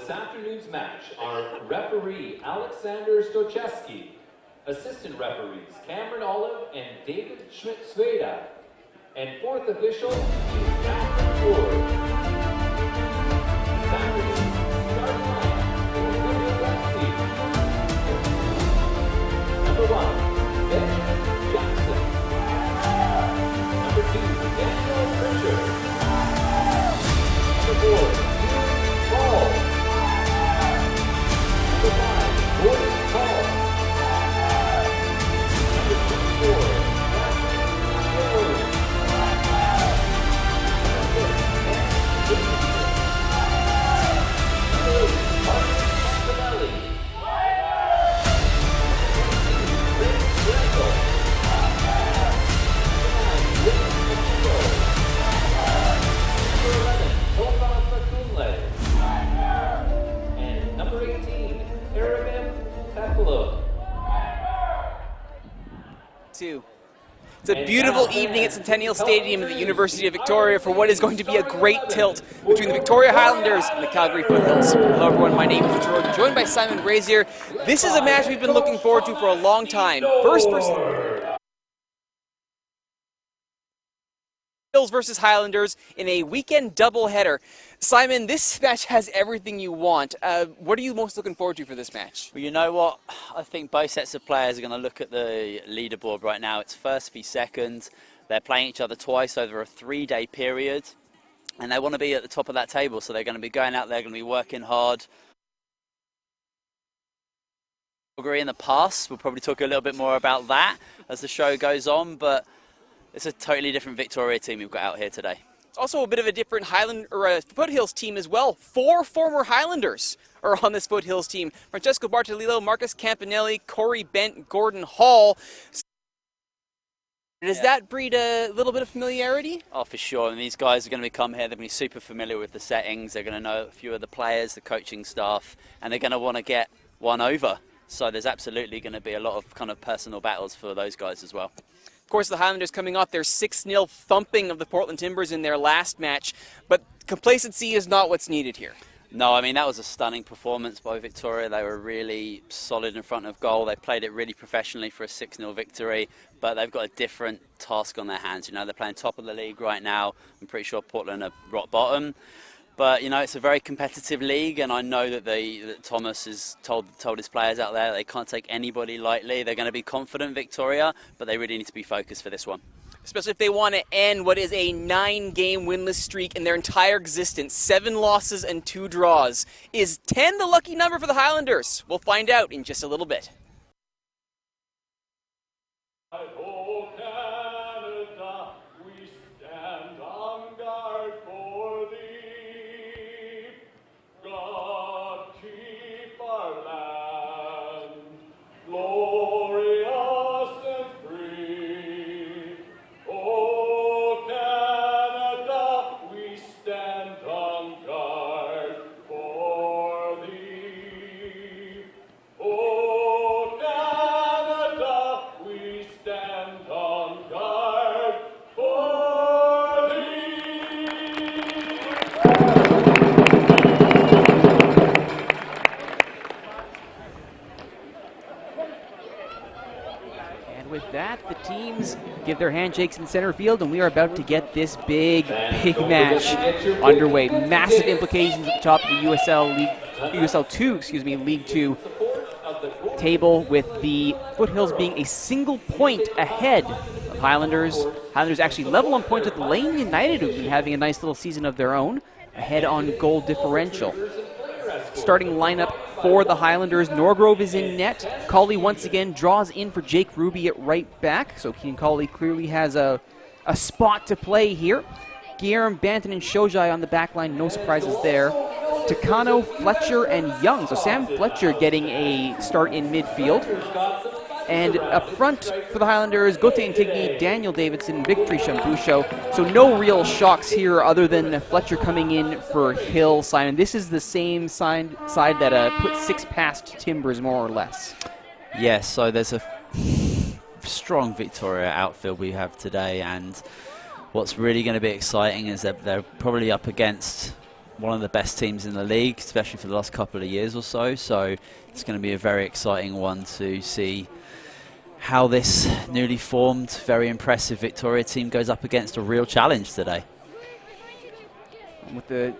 this afternoon's match are referee Alexander Stochewski, assistant referees Cameron Olive and David Schmidt-Sweda, and fourth official is Catherine Ward. This afternoon's starting lineup for Foothills FC. Number 1, Mitch Jackson. Number 2, Daniel Pritchard. Number 4, Paul. Number 5, Gordon Paul. Number 24, and number 18, Arabim Peplo. It's a beautiful evening at Centennial Stadium at the University of Victoria for what is going to be a great tilt between the Victoria Highlanders and the Calgary Foothills. Hello everyone, my name is Richard Roden, joined by Simon Brazier. This is a match we've been looking forward to for a long time. First Foothills versus Highlanders in a weekend doubleheader. Simon, this match has everything you want. What are you most looking forward to for this match? Well, you know what? I think both sets of players are going to look at the leaderboard right now. It's first v second. They're playing each other twice over a 3-day period, and they want to be at the top of that table, so they're going to be going out there, going to be working hard. Calgary in the past, we'll probably talk a little bit more about that as the show goes on, but it's a totally different Victoria team we've got out here today. It's also a bit of a different Foothills team as well. 4 former Highlanders are on this Foothills team. Francesco Bartolillo, Marcus Campanelli, Corey Bent, Gordon Hall. Does that breed a little bit of familiarity? Oh, for sure. And these guys are going to come here. They're going to be super familiar with the settings. They're going to know a few of the players, the coaching staff, and they're going to want to get one over. So there's absolutely going to be a lot of kind of personal battles for those guys as well. Of course, the Highlanders coming off their 6-0 thumping of the Portland Timbers in their last match, but complacency is not what's needed here. No, I mean, that was a stunning performance by Victoria. They were really solid in front of goal. They played it really professionally for a 6-0 victory, but they've got a different task on their hands. You know, they're playing top of the league right now. I'm pretty sure Portland are rock bottom. But, you know, it's a very competitive league, and I know that Thomas has told his players out there they can't take anybody lightly. They're going to be confident, Victoria, but they really need to be focused for this one. Especially if they want to end what is a 9-game winless streak in their entire existence. 7 losses and 2 draws. Is 10 the lucky number for the Highlanders? We'll find out in just a little bit. Give their handshakes in center field, and we are about to get this big match underway. Massive implications at the top of the League 2 table, with the Foothills being a single point ahead of Highlanders. Highlanders actually level on points with Lane United, who've been having a nice little season of their own, ahead on goal differential. Starting lineup for the Highlanders: Norgrove is in net. Cawley once again draws in for Jake Ruby at right back, so Keenan Cawley clearly has a spot to play here. Guillermo, Banton, and Shojai on the back line, no surprises there. Takano, Fletcher, and Young. So Sam Fletcher getting a start in midfield. And up front for the Highlanders, Gote Antigny, Daniel Davidson, and Victory Shambusho. So no real shocks here other than Fletcher coming in for Hill. Simon, this is the same side that put 6 past Timbers, more or less. Yes, so there's a strong Victoria outfield we have today, and what's really going to be exciting is that they're probably up against one of the best teams in the league, especially for the last couple of years or so. So it's going to be a very exciting one to see how this newly formed, very impressive Victoria team goes up against a real challenge today. With the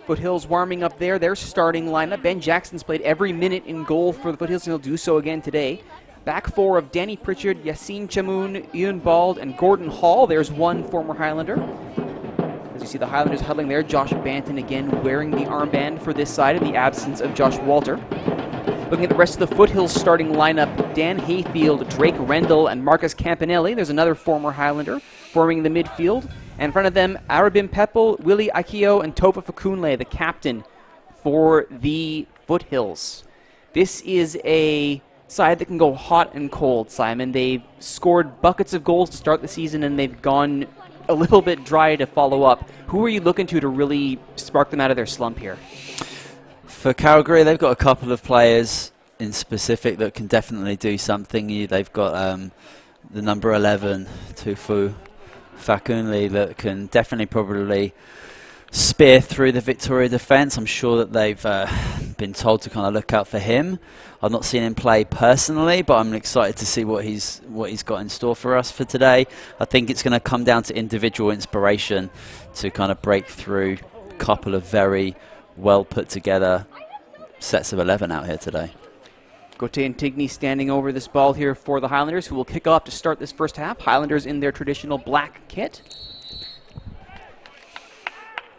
Foothills warming up there, their starting lineup. Ben Jackson's played every minute in goal for the Foothills, and he'll do so again today. Back four of Danny Pritchard, Yassine Chamoun, Ian Bald, and Gordon Hall. There's one former Highlander. As you see the Highlanders huddling there, Josh Banton again wearing the armband for this side in the absence of Josh Walter. Looking at the rest of the Foothills starting lineup, Dan Hayfield, Drake Rendell, and Marcus Campanelli. There's another former Highlander forming the midfield. And in front of them, Arabin Pepple, Willie Akio, and Topa Fakunle, the captain for the Foothills. This is a side that can go hot and cold, Simon. They've scored buckets of goals to start the season, and they've gone a little bit dry to follow up. Who are you looking to really spark them out of their slump here? For Calgary, they've got a couple of players in specific that can definitely do something. They've got the number 11, Tufu Fakunle, that can definitely probably spear through the Victoria defence. I'm sure that they've been told to kind of look out for him. I've not seen him play personally, but I'm excited to see what he's got in store for us for today. I think it's going to come down to individual inspiration to kind of break through a couple of very well put together sets of 11 out here today. Gauthier and Tigney standing over this ball here for the Highlanders, who will kick off to start this first half. Highlanders in their traditional black kit.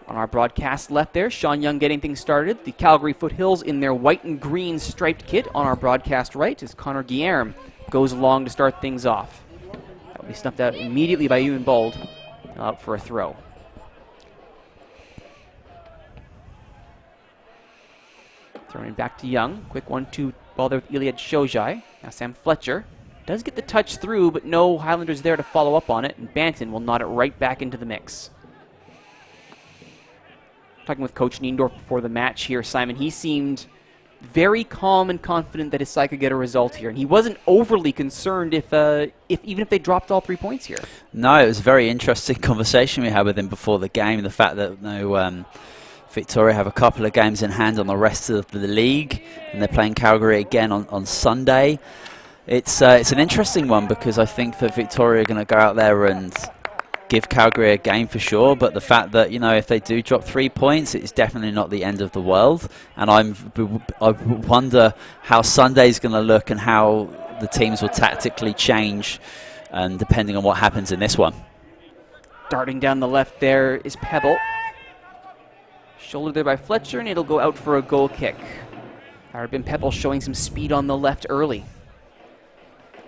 On our broadcast left there, Sean Young getting things started. The Calgary Foothills in their white and green striped kit. On our broadcast right as Connor Guillerme goes along to start things off. That will be snuffed out immediately by Ewan Bold up for a throw. Throwing it back to Young. Quick 1-2 ball there with Iliad Shojai. Now Sam Fletcher does get the touch through, but no Highlanders there to follow up on it, and Banton will nod it right back into the mix. Talking with Coach Niendorf before the match here, Simon, he seemed very calm and confident that his side could get a result here, and he wasn't overly concerned if even if they dropped all 3 points here. No, it was a very interesting conversation we had with him before the game. The fact that Victoria have a couple of games in hand on the rest of the league, and they're playing Calgary again on Sunday. It's an interesting one because I think that Victoria are going to go out there and give Calgary a game for sure, but the fact that, if they do drop 3 points, it's definitely not the end of the world. And I wonder how Sunday's going to look and how the teams will tactically change, depending on what happens in this one. Darting down the left there is Pebble. Shouldered there by Fletcher, and it'll go out for a goal kick. Arabin Pebble showing some speed on the left early.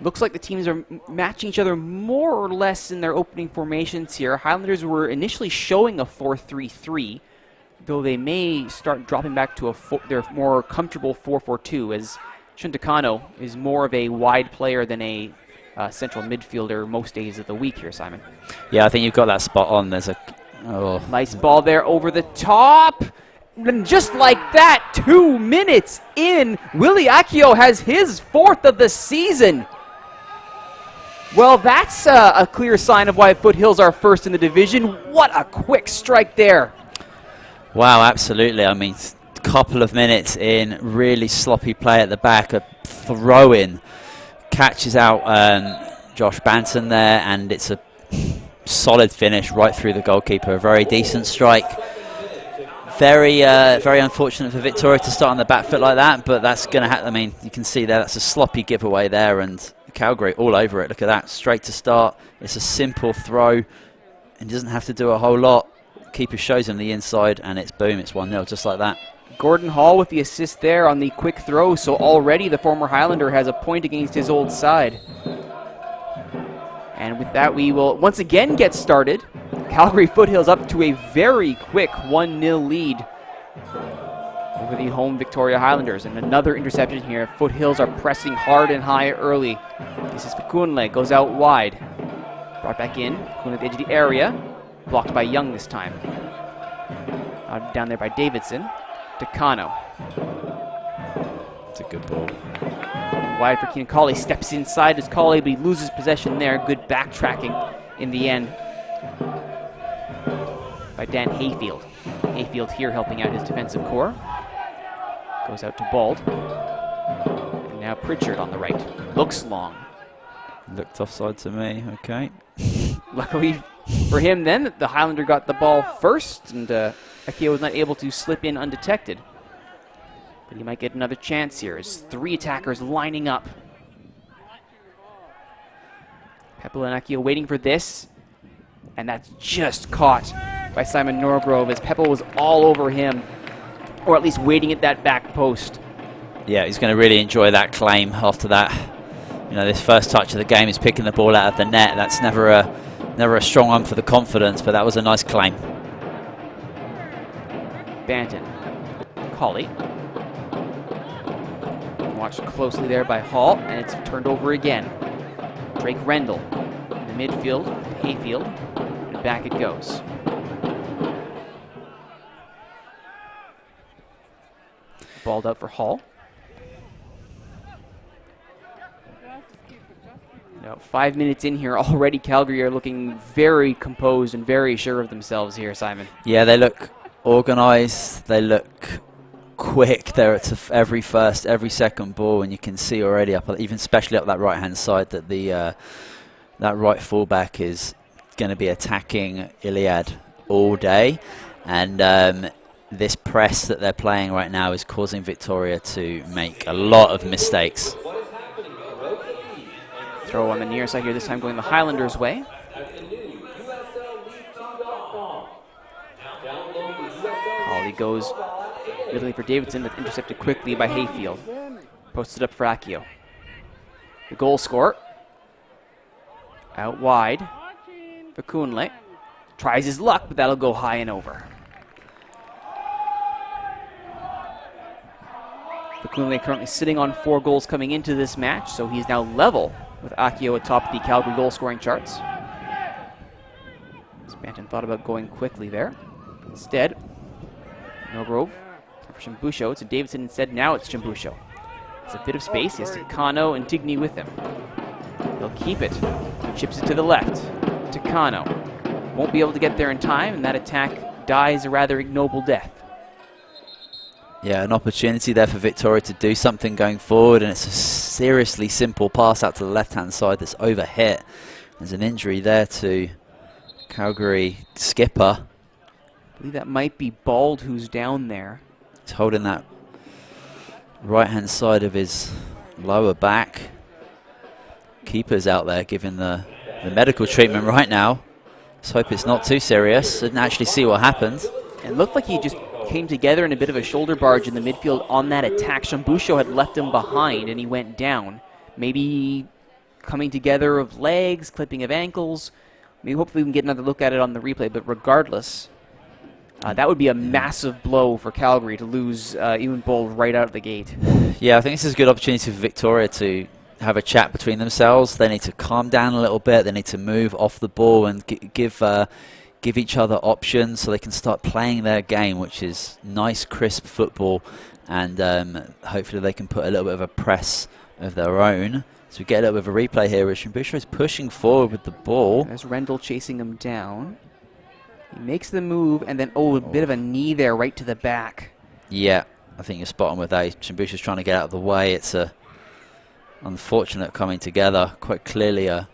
Looks like the teams are matching each other more or less in their opening formations here. Highlanders were initially showing a 4-3-3, though they may start dropping back to their more comfortable 4-4-2, as Shintakano is more of a wide player than a central midfielder most days of the week here, Simon. Yeah, I think you've got that spot on. There's a nice ball there over the top. And just like that, 2 minutes in, Willie Akio has his 4th of the season. Well, that's a clear sign of why Foothills are first in the division. What a quick strike there. Wow, absolutely. I mean, a couple of minutes in, really sloppy play at the back, a throw-in. Catches out Josh Banton there, and it's a solid finish right through the goalkeeper. A very decent strike. Very unfortunate for Victoria to start on the back foot like that, but that's going to happen. I mean, you can see there, that's a sloppy giveaway there, and Calgary all over it. Look at that, straight to start. It's a simple throw, and doesn't have to do a whole lot. Keeper shows him the inside, and it's boom, it's 1-0, just like that. Gordon Hall with the assist there on the quick throw, so already the former Highlander has a point against his old side. And with that, we will once again get started. Calgary Foothills up to a very quick 1-0 lead over the home Victoria Highlanders. And another interception here. Foothills are pressing hard and high early. This is Fakunle, goes out wide. Brought back in, Fakunle at the edge of the area. Blocked by Young this time. Down there by Davidson. To Kano. It's a good ball. Wide for Keenan Cawley, steps inside as Cawley, but he loses possession there. Good backtracking in the end by Dan Hayfield. Hayfield here helping out his defensive core. Goes out to Bald. And now Pritchard on the right. Looks long. Looked offside to me, okay. Luckily for him then, the Highlander got the ball first, and Akio was not able to slip in undetected. But he might get another chance here as 3 attackers lining up. Pepple and Akio waiting for this, and that's just caught by Simon Norgrove as Pepple was all over him, or at least waiting at that back post. Yeah, he's going to really enjoy that claim after that. You know, this first touch of the game is picking the ball out of the net. That's never a strong one for the confidence, but that was a nice claim. Banton. Colley. Watched closely there by Hall, and it's turned over again. Drake Rendell in the midfield, Hayfield, and back it goes. Balled out for Hall. Now 5 minutes in here already, Calgary are looking very composed and very sure of themselves here, Simon. Yeah, they look organised. They look quick. They're at every second ball, and you can see already up, even especially up that right hand side, that the that right fullback is going to be attacking Iliad all day, and this press that they're playing right now is causing Victoria to make a lot of mistakes. Throw on the near side here, this time going the Highlanders' way. Holly goes middle for Davidson, that's intercepted quickly by Hayfield. Posted up for Akio. The goal scorer. Out wide for Kunle. Tries his luck, but that'll go high and over. Kunle currently sitting on 4 goals coming into this match, so he's now level with Akio atop the Calgary goal scoring charts. Spanton thought about going quickly there. Instead, Milgrove for Chimbusho. It's a Davidson instead. Now it's Chimbusho. It's a bit of space. He has Takano and Tigny with him. He'll keep it. Chips it to the left. Takano won't be able to get there in time, and that attack dies a rather ignoble death. Yeah, an opportunity there for Victoria to do something going forward, and it's a seriously simple pass out to the left-hand side that's overhit. There's an injury there to Calgary skipper. I believe that might be Bald who's down there. He's holding that right-hand side of his lower back. Keeper's out there giving the medical treatment right now. Let's hope it's not too serious. Didn't actually see what happened. It looked like he just came together in a bit of a shoulder barge in the midfield on that attack. Chimbusho had left him behind and he went down. Maybe coming together of legs, clipping of ankles. Maybe hopefully we can get another look at it on the replay, but regardless, that would be a massive blow for Calgary to lose Ewan Bold right out of the gate. Yeah, I think this is a good opportunity for Victoria to have a chat between themselves. They need to calm down a little bit. They need to move off the ball and give each other options so they can start playing their game, which is nice, crisp football, and hopefully they can put a little bit of a press of their own. So we get a little bit of a replay here. Chimbusho is pushing forward with the ball. There's Rendell chasing him down. He makes the move, and then, a bit of a knee there right to the back. Yeah, I think you're spot on with that. Chimbusho's trying to get out of the way. It's a unfortunate coming together. Quite clearly a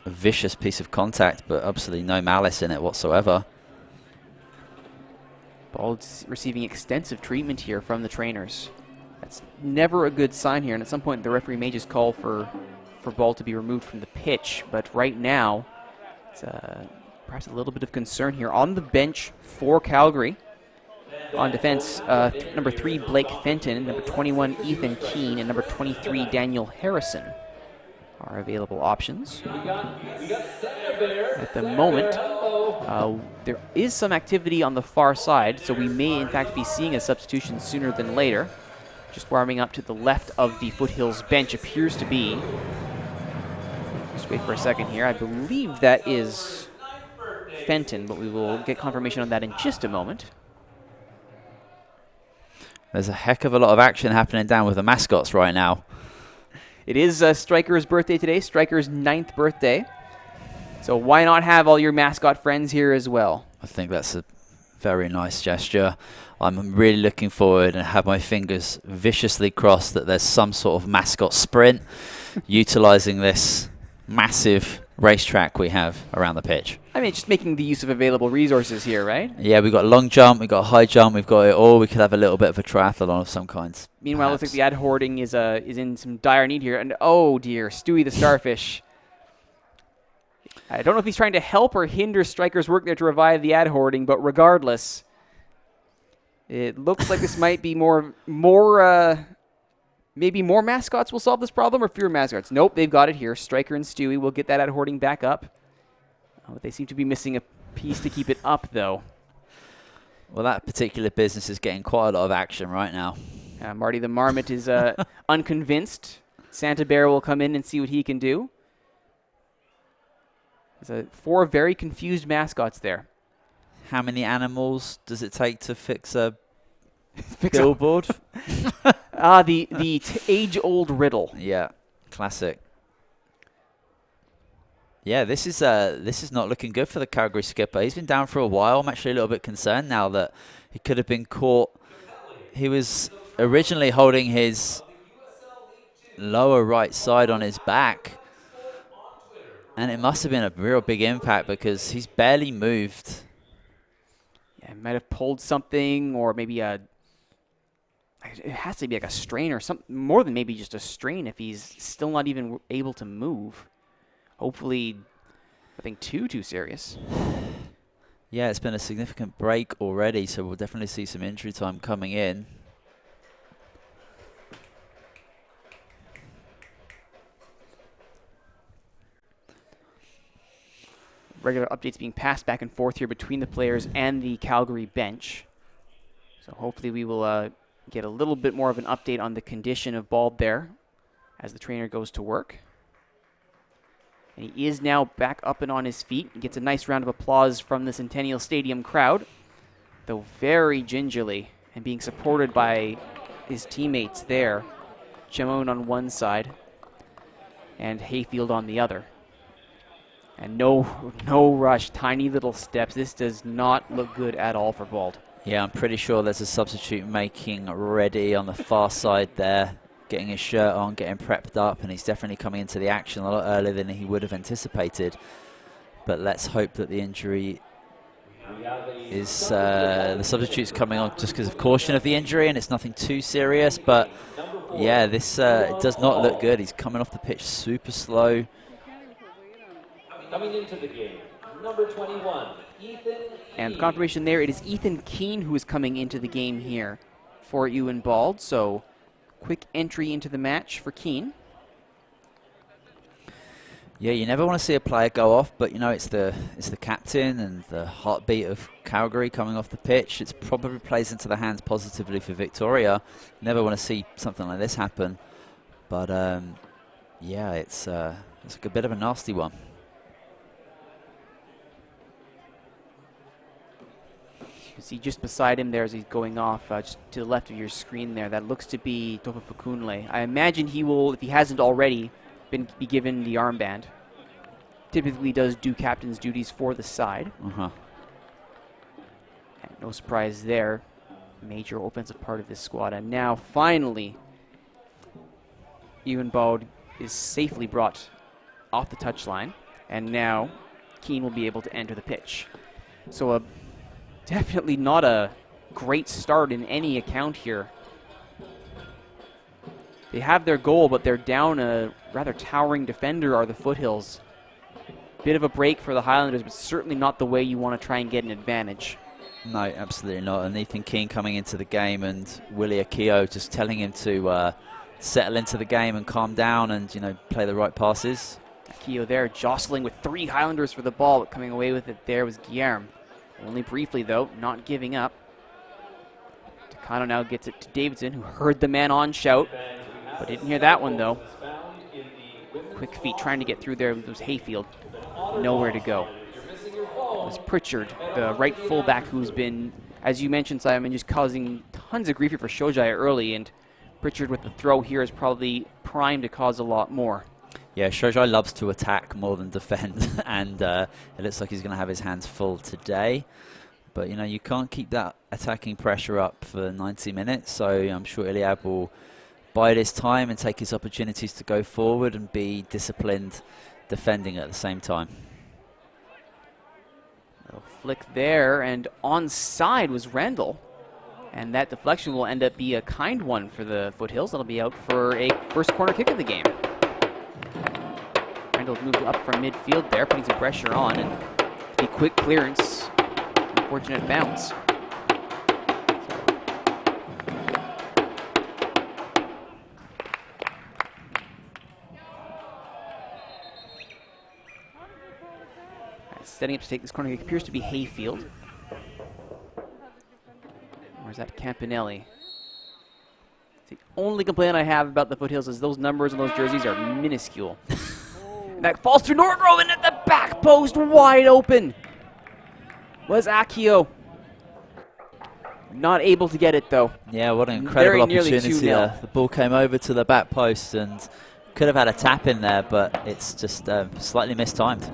vicious piece of contact, but absolutely no malice in it whatsoever. Bald's receiving extensive treatment here from the trainers. That's never a good sign here, and at some point the referee may just call for Bald to be removed from the pitch, but right now it's perhaps a little bit of concern here. On the bench for Calgary, on defense, number 3 Blake Fenton, number 21 Ethan Keane, and number 23 Daniel Harrison are available options. At the moment, there is some activity on the far side, so we may in fact be seeing a substitution sooner than later. Just warming up to the left of the Foothills bench appears to be. Just wait for a second here. I believe that is Fenton, but we will get confirmation on that in just a moment. There's a heck of a lot of action happening down with the mascots right now. It is Striker's birthday today, Striker's 9th birthday. So why not have all your mascot friends here as well? I think that's a very nice gesture. I'm really looking forward and have my fingers viciously crossed that there's some sort of mascot sprint utilizing this massive racetrack we have around the pitch. I mean, just making the use of available resources here, right? Yeah, we've got long jump, we've got high jump, we've got it all. We could have a little bit of a triathlon of some kinds. Meanwhile, it looks like the ad hoarding is in some dire need here. And oh dear, Stewie the Starfish. I don't know if he's trying to help or hinder strikers' work there to revive the ad hoarding, but regardless, it looks like this might be maybe more mascots will solve this problem or fewer mascots. Nope, they've got it here. Striker and Stewie will get that ad hoarding back up. Oh, they seem to be missing a piece to keep it up, though. Well, that particular business is getting quite a lot of action right now. Marty the Marmot is unconvinced. Santa Bear will come in and see what he can do. There's 4 very confused mascots there. How many animals does it take to fix a billboard? The age-old riddle. Yeah, classic. Yeah, this is not looking good for the Calgary skipper. He's been down for a while. I'm actually a little bit concerned now that he could have been caught. He was originally holding his lower right side on his back, and it must have been a real big impact because he's barely moved. Yeah, might have pulled something, or maybe it has to be like a strain or something, more than maybe just a strain if he's still not even able to move. Hopefully, nothing too serious. Yeah, it's been a significant break already, so we'll definitely see some injury time coming in. Regular updates being passed back and forth here between the players and the Calgary bench. So hopefully we will get a little bit more of an update on the condition of Bald there as the trainer goes to work. And he is now back up and on his feet. He gets a nice round of applause from the Centennial Stadium crowd, though very gingerly and being supported by his teammates there. Jamon on one side and Hayfield on the other. And no rush, tiny little steps. This does not look good at all for Bald. Yeah, I'm pretty sure there's a substitute making ready on the far side there, getting his shirt on, getting prepped up, and he's definitely coming into the action a lot earlier than he would have anticipated. But let's hope that the injury is the substitute's coming on just because of caution of the injury, and it's nothing too serious. But yeah, this it does not look good. He's coming off the pitch super slow. Coming into the game, number 21, Ethan. And confirmation there, it is Ethan Keane who is coming into the game here for Ewan Bald. So quick entry into the match for Keane. Yeah, you never want to see a player go off, but you know it's the captain and the heartbeat of Calgary coming off the pitch. It probably plays into the hands positively for Victoria. You never want to see something like this happen, but yeah, it's like a bit of a nasty one. You can see just beside him there as he's going off, just to the left of your screen there. That looks to be Tofa Fukunle. I imagine he will, if he hasn't already, be given the armband. Typically does do captain's duties for the side. And no surprise there. Major offensive part of this squad. And now, finally, Ewan Bald is safely brought off the touchline. And now, Keane will be able to enter the pitch. So definitely not a great start in any account here. They have their goal, but they're down a rather towering defender, are the Foothills. Bit of a break for the Highlanders, but certainly not the way you want to try and get an advantage. No, absolutely not. And Ethan Keane coming into the game, and Willie Akio just telling him to settle into the game and calm down and, you know, play the right passes. Akio there jostling with 3 Highlanders for the ball, but coming away with it there was Guillerme. Only briefly, though, not giving up. Takano now gets it to Davidson, who heard the man on shout, but didn't hear that one, though. Quick feet trying to get through there. It was Hayfield. Nowhere to go. It was Pritchard, the right fullback, who's been, as you mentioned, Simon, just causing tons of grief here for Shojai early, and Pritchard with the throw here is probably primed to cause a lot more. Yeah, Shojai loves to attack more than defend, and it looks like he's going to have his hands full today. But, you know, you can't keep that attacking pressure up for 90 minutes, so I'm sure Iliab will bide his time and take his opportunities to go forward and be disciplined defending at the same time. Little flick there, and onside was Randall. And that deflection will end up be a kind one for the Foothills. That'll be out for a first corner kick of the game. Randall's moved up from midfield there, putting some pressure on, and a quick clearance. Unfortunate bounce. Setting up to take this corner kick appears to be Hayfield. Or is that Campanelli? The only complaint I have about the Foothills is those numbers and those jerseys are minuscule. And that falls through Norgrove, and at the back post, wide open, was Akio. Not able to get it, though. Yeah, what an incredible opportunity. The ball came over to the back post and could have had a tap in there, but it's just slightly mistimed.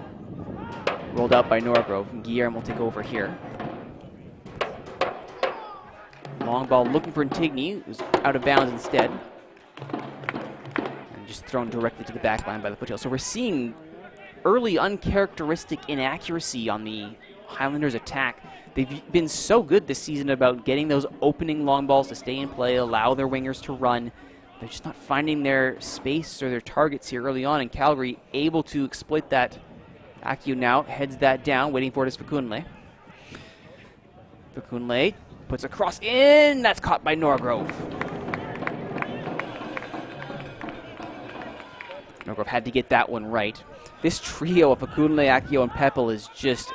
Rolled out by Norgrove, and Guillermo will take over here. Long ball looking for Intigny, who's out of bounds instead. And just thrown directly to the back line by the Foothills. So we're seeing early uncharacteristic inaccuracy on the Highlanders' attack. They've been so good this season about getting those opening long balls to stay in play, allow their wingers to run. They're just not finding their space or their targets here early on, and Calgary able to exploit that. Akio now heads that down, waiting for it is Fakunle. Fakunle puts a cross in. That's caught by Norgrove. Norgrove had to get that one right. This trio of Fakunle, Akio, and Peppel is just...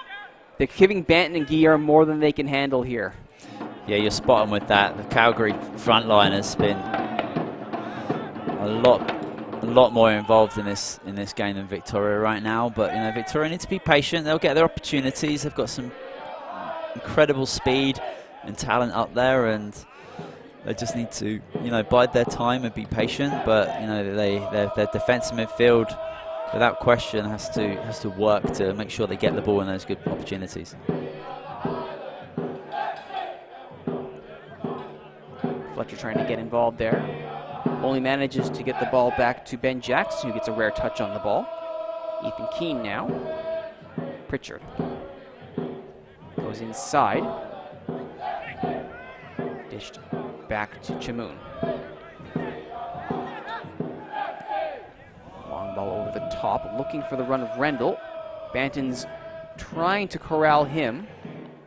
They're giving Banton and Guillermo more than they can handle here. Yeah, you're spot on with that. The Calgary front line has been a lot more involved in this game than Victoria right now. But, you know, Victoria needs to be patient. They'll get their opportunities. They've got some incredible speed and talent up there, and they just need to, you know, bide their time and be patient. But, you know, their defensive midfield, without question, has to work to make sure they get the ball in those good opportunities. Fletcher trying to get involved there. Only manages to get the ball back to Ben Jackson, who gets a rare touch on the ball. Ethan Keane now. Pritchard goes inside. Dished back to Chamoun. Long ball over the top, looking for the run of Rendell. Banton's trying to corral him,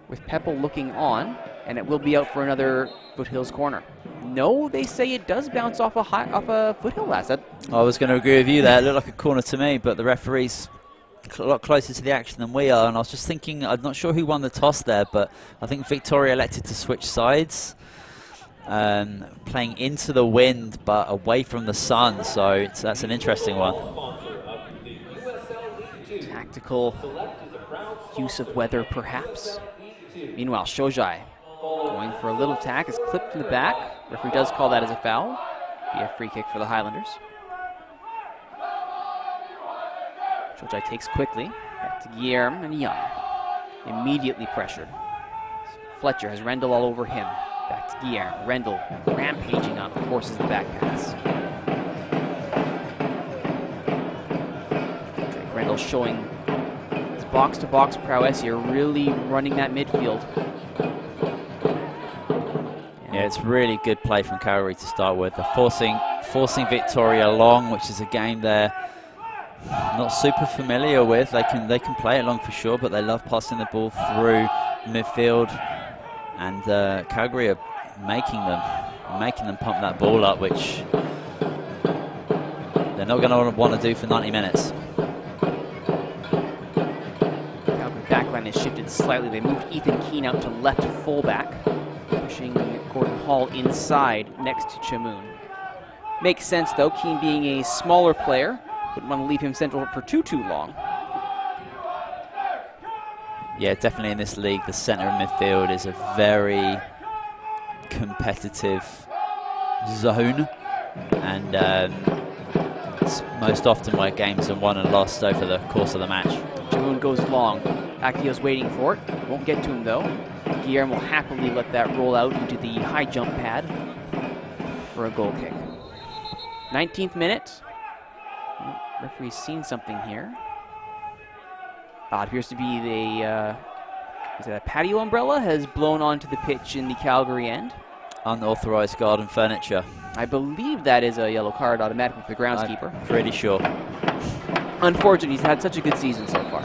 with Peppel looking on, and it will be out for another Foothills corner. No, they say it does bounce off a Foothill asset. I was going to agree with you there. It looked like a corner to me, but the referee's a lot closer to the action than we are. And I was just thinking, I'm not sure who won the toss there, but I think Victoria elected to switch sides, playing into the wind but away from the sun. So that's an interesting one. Tactical use of weather, perhaps. Meanwhile, Shojai going for a little tack, is clipped in the back. Referee does call that as a foul. Be a free kick for the Highlanders. Shojai takes quickly. Back to Guillermo and Young. Immediately pressured. Fletcher has Rendell all over him. Back to Guillermo. Rendell rampaging on, forces the back pass. Rendell showing his box-to-box prowess here, really running that midfield. Yeah, it's really good play from Calgary to start with. They're forcing Victoria along, which is a game they're not super familiar with. They can play it long for sure, but they love passing the ball through midfield. And Calgary are making them pump that ball up, which they're not going to want to do for 90 minutes. Calgary backline is shifted slightly. They moved Ethan Keane out to left fullback, pushing Gordon Hall inside next to Chamoun. Makes sense, though, Keane being a smaller player. Wouldn't want to leave him central for too long. Yeah, definitely in this league, the centre of midfield is a very competitive zone. And It's most often where games are won and lost over the course of the match. Jamoon goes long. Akio's waiting for it. Won't get to him though. Guillermo will happily let that roll out into the high jump pad for a goal kick. 19th minute. Oh, referee's seen something here. It appears to be the is it a patio umbrella has blown onto the pitch in the Calgary end. Unauthorized garden furniture. I believe that is a yellow card automatically for the groundskeeper. I'm pretty sure. Unfortunately, he's had such a good season so far.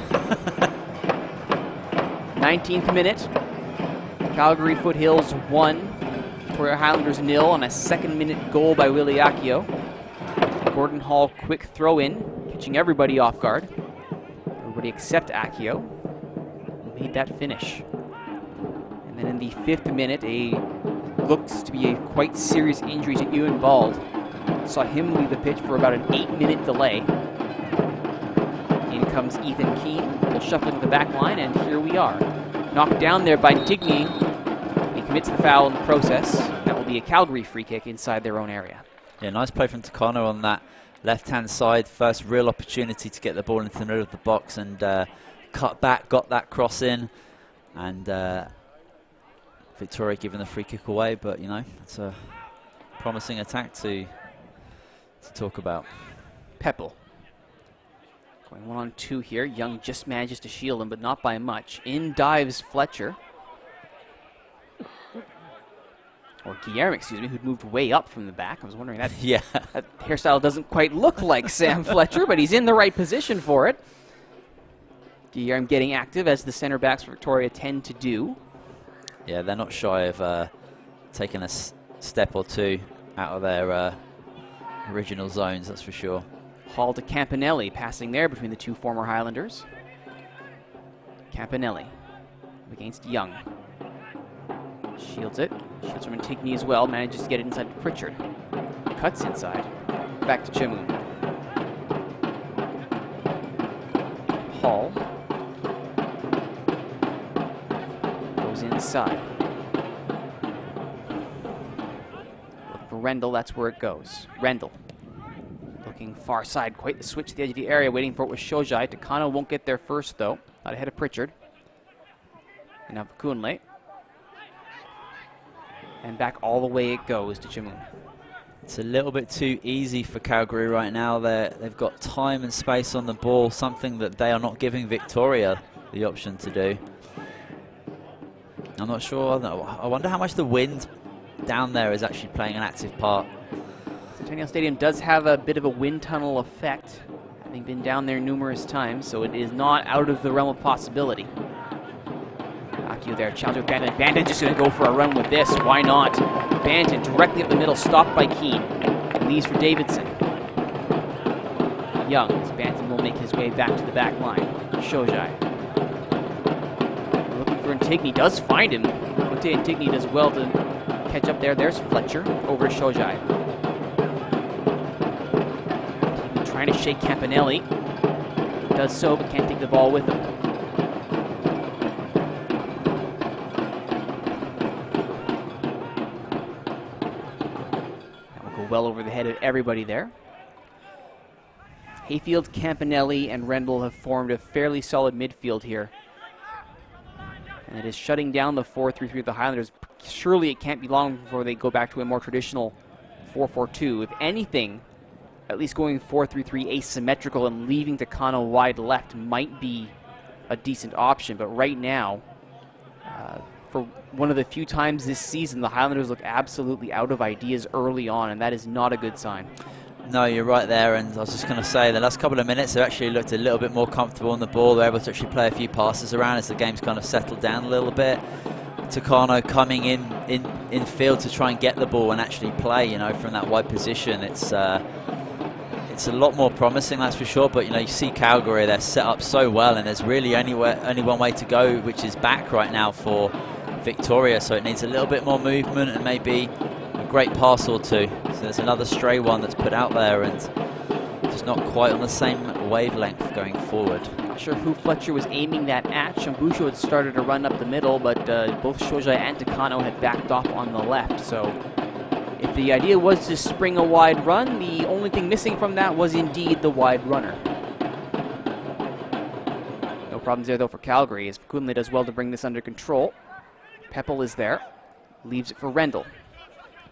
19th minute. Calgary Foothills 1. Victoria Highlanders 0 on a 2nd minute goal by Willie Akio. Gordon Hall quick throw in, catching everybody off guard. Everybody except Akio made that finish. And then in the 5th minute, looks to be a quite serious injury to Ewan Bald. Saw him leave the pitch for about an 8-minute delay. In comes Ethan Keane. We'll shuffle to the back line, and here we are. Knocked down there by Tigny. He commits the foul in the process. That will be a Calgary free kick inside their own area. Yeah, nice play from Takano on that left-hand side. First real opportunity to get the ball into the middle of the box and cut back, got that cross in, and Victoria giving the free kick away. But, you know, it's a promising attack to talk about. Peppel. Going 1-on-2 here. Young just manages to shield him, but not by much. In dives Fletcher. Or Guillermo, excuse me, who'd moved way up from the back. I was wondering that. Yeah. That hairstyle doesn't quite look like Sam Fletcher, but he's in the right position for it. Guillermo getting active, as the center backs for Victoria tend to do. Yeah, they're not shy of taking a step or two out of their original zones, that's for sure. Hall to Campanelli, passing there between the two former Highlanders. Campanelli against Young. Shields it. Shields from Antigone as well. Manages to get it inside to Pritchard. Cuts inside. Back to Jamoon. Hall. Goes inside. Looking for Rendell. That's where it goes. Rendell. Looking far side. Quite the switch to the edge of the area. Waiting for it with Shojai. Takano won't get there first, though. Not ahead of Pritchard. And now Kunle. And back all the way it goes to Jamoon. It's a little bit too easy for Calgary right now. They've got time and space on the ball, something that they are not giving Victoria the option to do. I'm not sure. I wonder how much the wind down there is actually playing an active part. Centennial Stadium does have a bit of a wind tunnel effect, having been down there numerous times, so it is not out of the realm of possibility. Akio there, challenge with Banton. Banton just going to go for a run with this. Why not? Banton directly up the middle, stopped by Keane. Leaves for Davidson. Young, as Banton will make his way back to the back line. Shojai. Looking for Antigone, does find him. Antigone does well to catch up there. There's Fletcher over to Shojai. Trying to shake Campanelli. Does so, but can't take the ball with him. Well over the head of everybody there. Hayfield, Campanelli, and Rendell have formed a fairly solid midfield here. And it is shutting down the 4-3-3 of the Highlanders. Surely it can't be long before they go back to a more traditional 4-4-2. If anything, at least going 4-3-3 asymmetrical and leaving Takano wide left might be a decent option. But right now, for one of the few times this season, the Highlanders look absolutely out of ideas early on, and that is not a good sign. No, you're right there, and I was just going to say, the last couple of minutes they actually looked a little bit more comfortable on the ball. They're able to actually play a few passes around as the game's kind of settled down a little bit. Takano coming in field to try and get the ball and actually play, you know, from that wide position. It's a lot more promising, that's for sure. But you know, you see Calgary, they're set up so well, and there's really only one way to go, which is back right now for Victoria. So it needs a little bit more movement and maybe a great pass or two. So there's another stray one that's put out there, and just not quite on the same wavelength going forward. Not sure who Fletcher was aiming that at. Shambusho had started to run up the middle, but both Shojai and Takano had backed off on the left. So If the idea was to spring a wide run, the only thing missing from that was indeed the wide runner. No problems there, though, for Calgary, as Kunle does well to bring this under control. Peppel is there. Leaves it for Rendell.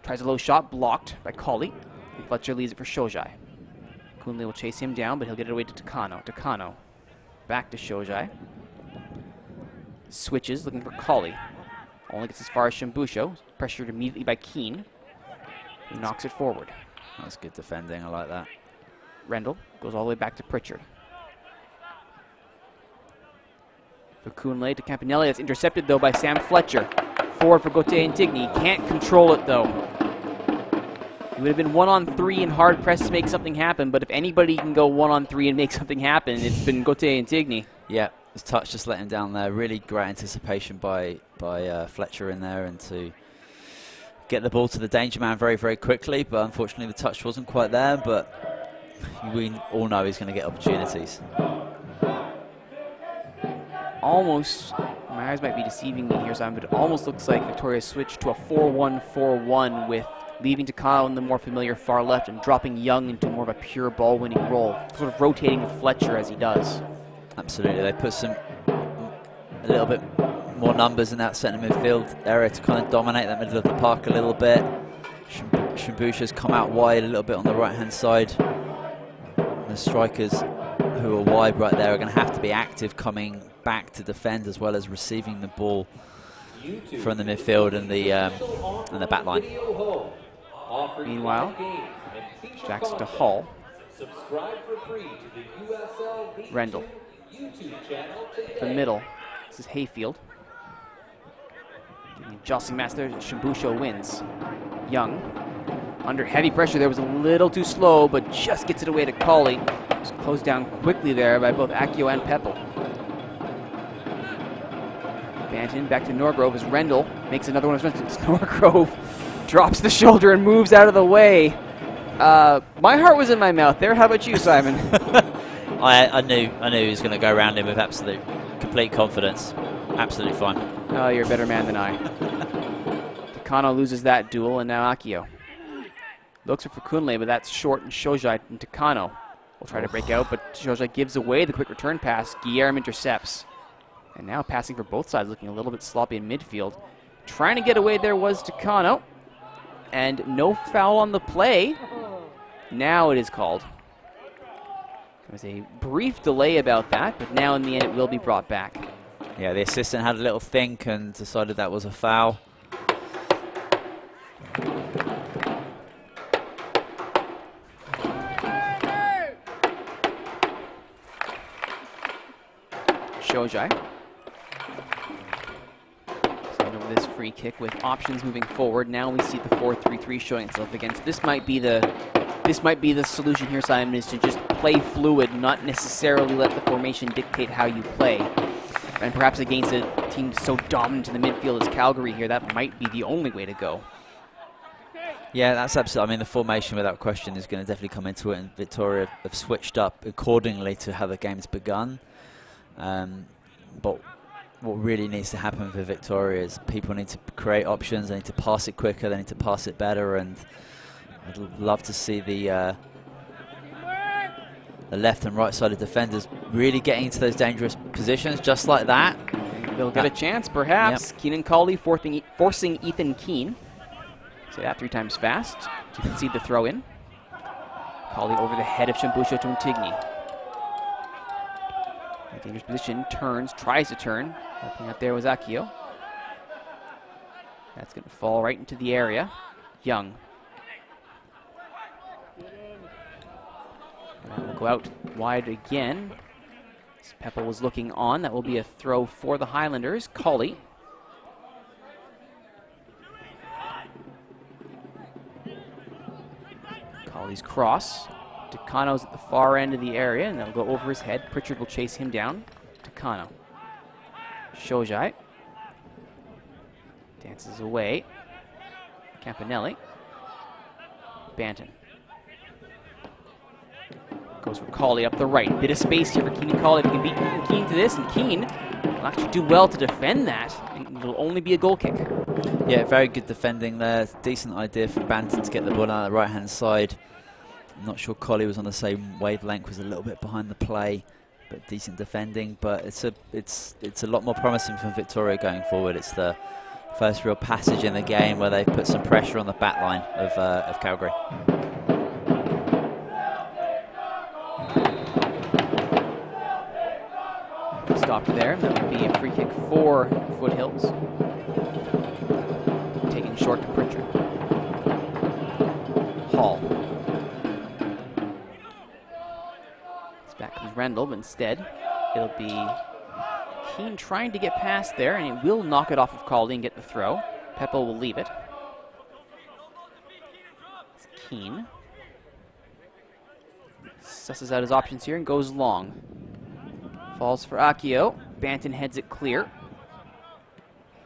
Tries a low shot, blocked by Colley. And Fletcher leaves it for Shojai. Kunle will chase him down, but he'll get it away to Takano. Takano back to Shojai. Switches, looking for Colley. Only gets as far as Shimbusho. Pressured immediately by Keane. He knocks it forward. That's good defending. I like that. Rendell goes all the way back to Pritchard. For Kunle to Campanelli. That's intercepted, though, by Sam Fletcher. Forward for Gauthier Intigny. Can't control it, though. It would have been 1-on-3 and hard press to make something happen, but if anybody can go 1-on-3 and make something happen, it's been Gauthier Intigny. Yeah. His touch just let him down there. Really great anticipation by Fletcher in there, and to get the ball to the danger man very, very quickly. But unfortunately, the touch wasn't quite there. But we all know he's going to get opportunities. Almost, my eyes might be deceiving me here, Simon, but it almost looks like Victoria switched to a 4-1-4-1 with leaving Takano in the more familiar far left and dropping Young into more of a pure ball-winning role, sort of rotating with Fletcher as he does. Absolutely, they put a little bit more numbers in that centre midfield area to kind of dominate that middle of the park a little bit. Shimbusha's come out wide a little bit on the right-hand side. The strikers who are wide right there are going to have to be active, coming back to defend as well as receiving the ball from the midfield and the back line. Meanwhile, Jackson to Hall. Rendell. The middle. This is Hayfield. Jostling master, Shimbusho wins. Young. Under heavy pressure there, was a little too slow, but just gets it away to Colley. Just closed down quickly there by both Akio and Peppel. Banton back to Norgrove as Rendell makes another one of his runs. Norgrove drops the shoulder and moves out of the way. My heart was in my mouth there. How about you, Simon? I knew he was going to go around him with absolute, complete confidence. Absolutely fine. Oh, you're a better man than I. Takano loses that duel, and now Akio. Looks for Kunle, but that's short, and Shojai and Takano will try to break out, but Shojai gives away the quick return pass. Guillerme intercepts. And now passing for both sides, looking a little bit sloppy in midfield. Trying to get away there was Takano. And no foul on the play. Now it is called. There was a brief delay about that, but now in the end it will be brought back. Yeah, the assistant had a little think and decided that was a foul. Shojai. Send over this free kick with options moving forward. Now we see the 4-3-3 showing itself against. This might be the solution here, Simon, is to just play fluid, not necessarily let the formation dictate how you play. And perhaps against a team so dominant in the midfield as Calgary here, that might be the only way to go. Yeah, that's absolutely. I mean, the formation without question is going to definitely come into it, and Victoria have switched up accordingly to how the game's begun. But what really needs to happen for Victoria is people need to create options, they need to pass it quicker, they need to pass it better, and I'd love to see the left and right sided defenders really getting into those dangerous positions just like that. They'll get a chance, perhaps. Yep. Keenan Colley forcing Ethan Keane. Say that 3 times fast to concede the throw in. Colley over the head of Shimbusho to Intigny. A dangerous position, turns, tries to turn. Helping out there was Akio. That's going to fall right into the area. Young. And we'll go out wide again. Peppel was looking on. That will be a throw for the Highlanders. Colley. Colley's cross. Takano's at the far end of the area, and that'll go over his head. Pritchard will chase him down. Takano. Shojai. Dances away. Campanelli. Banton. Goes for Colley up the right. Bit of space here for Keane and Colley. They can beat Keane to this, and Keane Will actually do well to defend that, and it'll only be a goal kick. Yeah, very good defending there. Decent idea for Banton to get the ball out of the right-hand side. I'm not sure Collie was on the same wavelength, was a little bit behind the play, but decent defending. But it's a lot more promising for Victoria going forward. It's the first real passage in the game where they put some pressure on the back line of Calgary. Stopped there. That would be a free kick for Foothills. Taken short to Pritchard. Hall. Back comes Rendell, but instead it'll be Keane trying to get past there, and he will knock it off of Caldy and get the throw. Peppo will leave it. It's Keane. Susses out his options here and goes long. Falls for Akio. Banton heads it clear.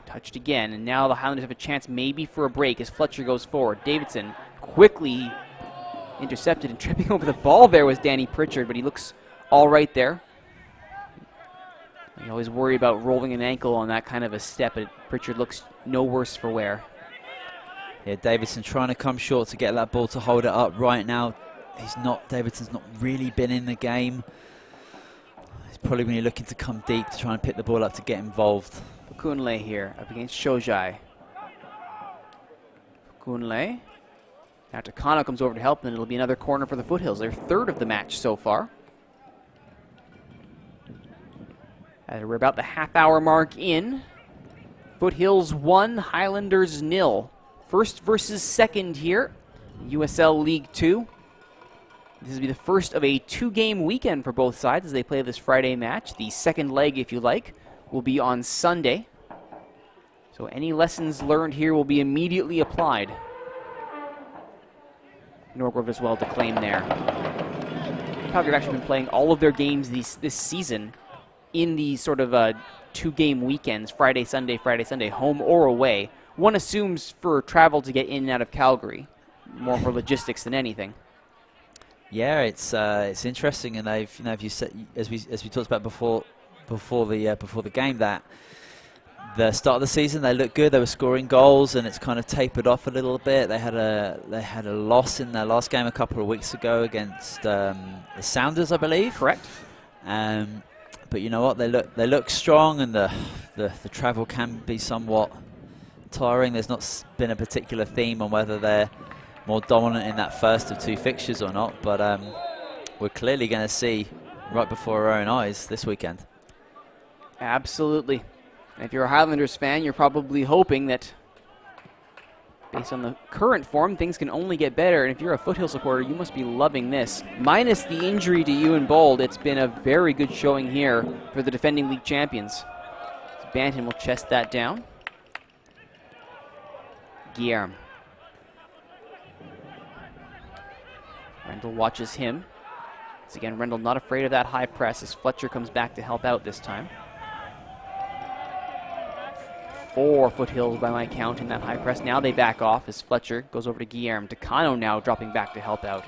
Touched again, and now the Highlanders have a chance maybe for a break as Fletcher goes forward. Davidson quickly intercepted, and tripping over the ball there was Danny Pritchard, but he looks all right there. You always worry about rolling an ankle on that kind of a step, but Pritchard looks no worse for wear. Yeah, Davidson trying to come short to get that ball to hold it up. Right now, Davidson's not really been in the game. He's probably when you're looking to come deep to try and pick the ball up to get involved. Kunle here up against Shojai. Kunle. Now Takano comes over to help, and it'll be another corner for the Foothills. Their third of the match so far. We're about the half-hour mark in. Foothills 1, Highlanders 0. First versus second here, USL League 2. This will be the first of a 2-game weekend for both sides as they play this Friday match. The second leg, if you like, will be on Sunday. So any lessons learned here will be immediately applied. Norgrove as well to claim there. Calgary have actually been playing all of their games this season in these sort of 2-game weekends, Friday, Sunday, home or away. One assumes for travel to get in and out of Calgary, more for logistics than anything. Yeah, it's interesting, and they've, if you said, as we talked about before the game, that the start of the season they looked good. They were scoring goals, and it's kind of tapered off a little bit. They had a loss in their last game a couple of weeks ago against the Sounders, I believe. Correct. But you know what? They look strong, and the travel can be somewhat tiring. There's not been a particular theme on whether they're more dominant in that first of 2 fixtures or not, but we're clearly going to see right before our own eyes this weekend. Absolutely. And if you're a Highlanders fan, you're probably hoping that based on the current form, things can only get better. And if you're a Foothill supporter, you must be loving this. Minus the injury to Ewan Bold, it's been a very good showing here for the defending league champions. Banton will chest that down. Guillerme. Rendell watches him. Once again, Rendell not afraid of that high press as Fletcher comes back to help out this time. 4 Foothills by my count in that high press. Now they back off as Fletcher goes over to Guillerme. Takano now dropping back to help out.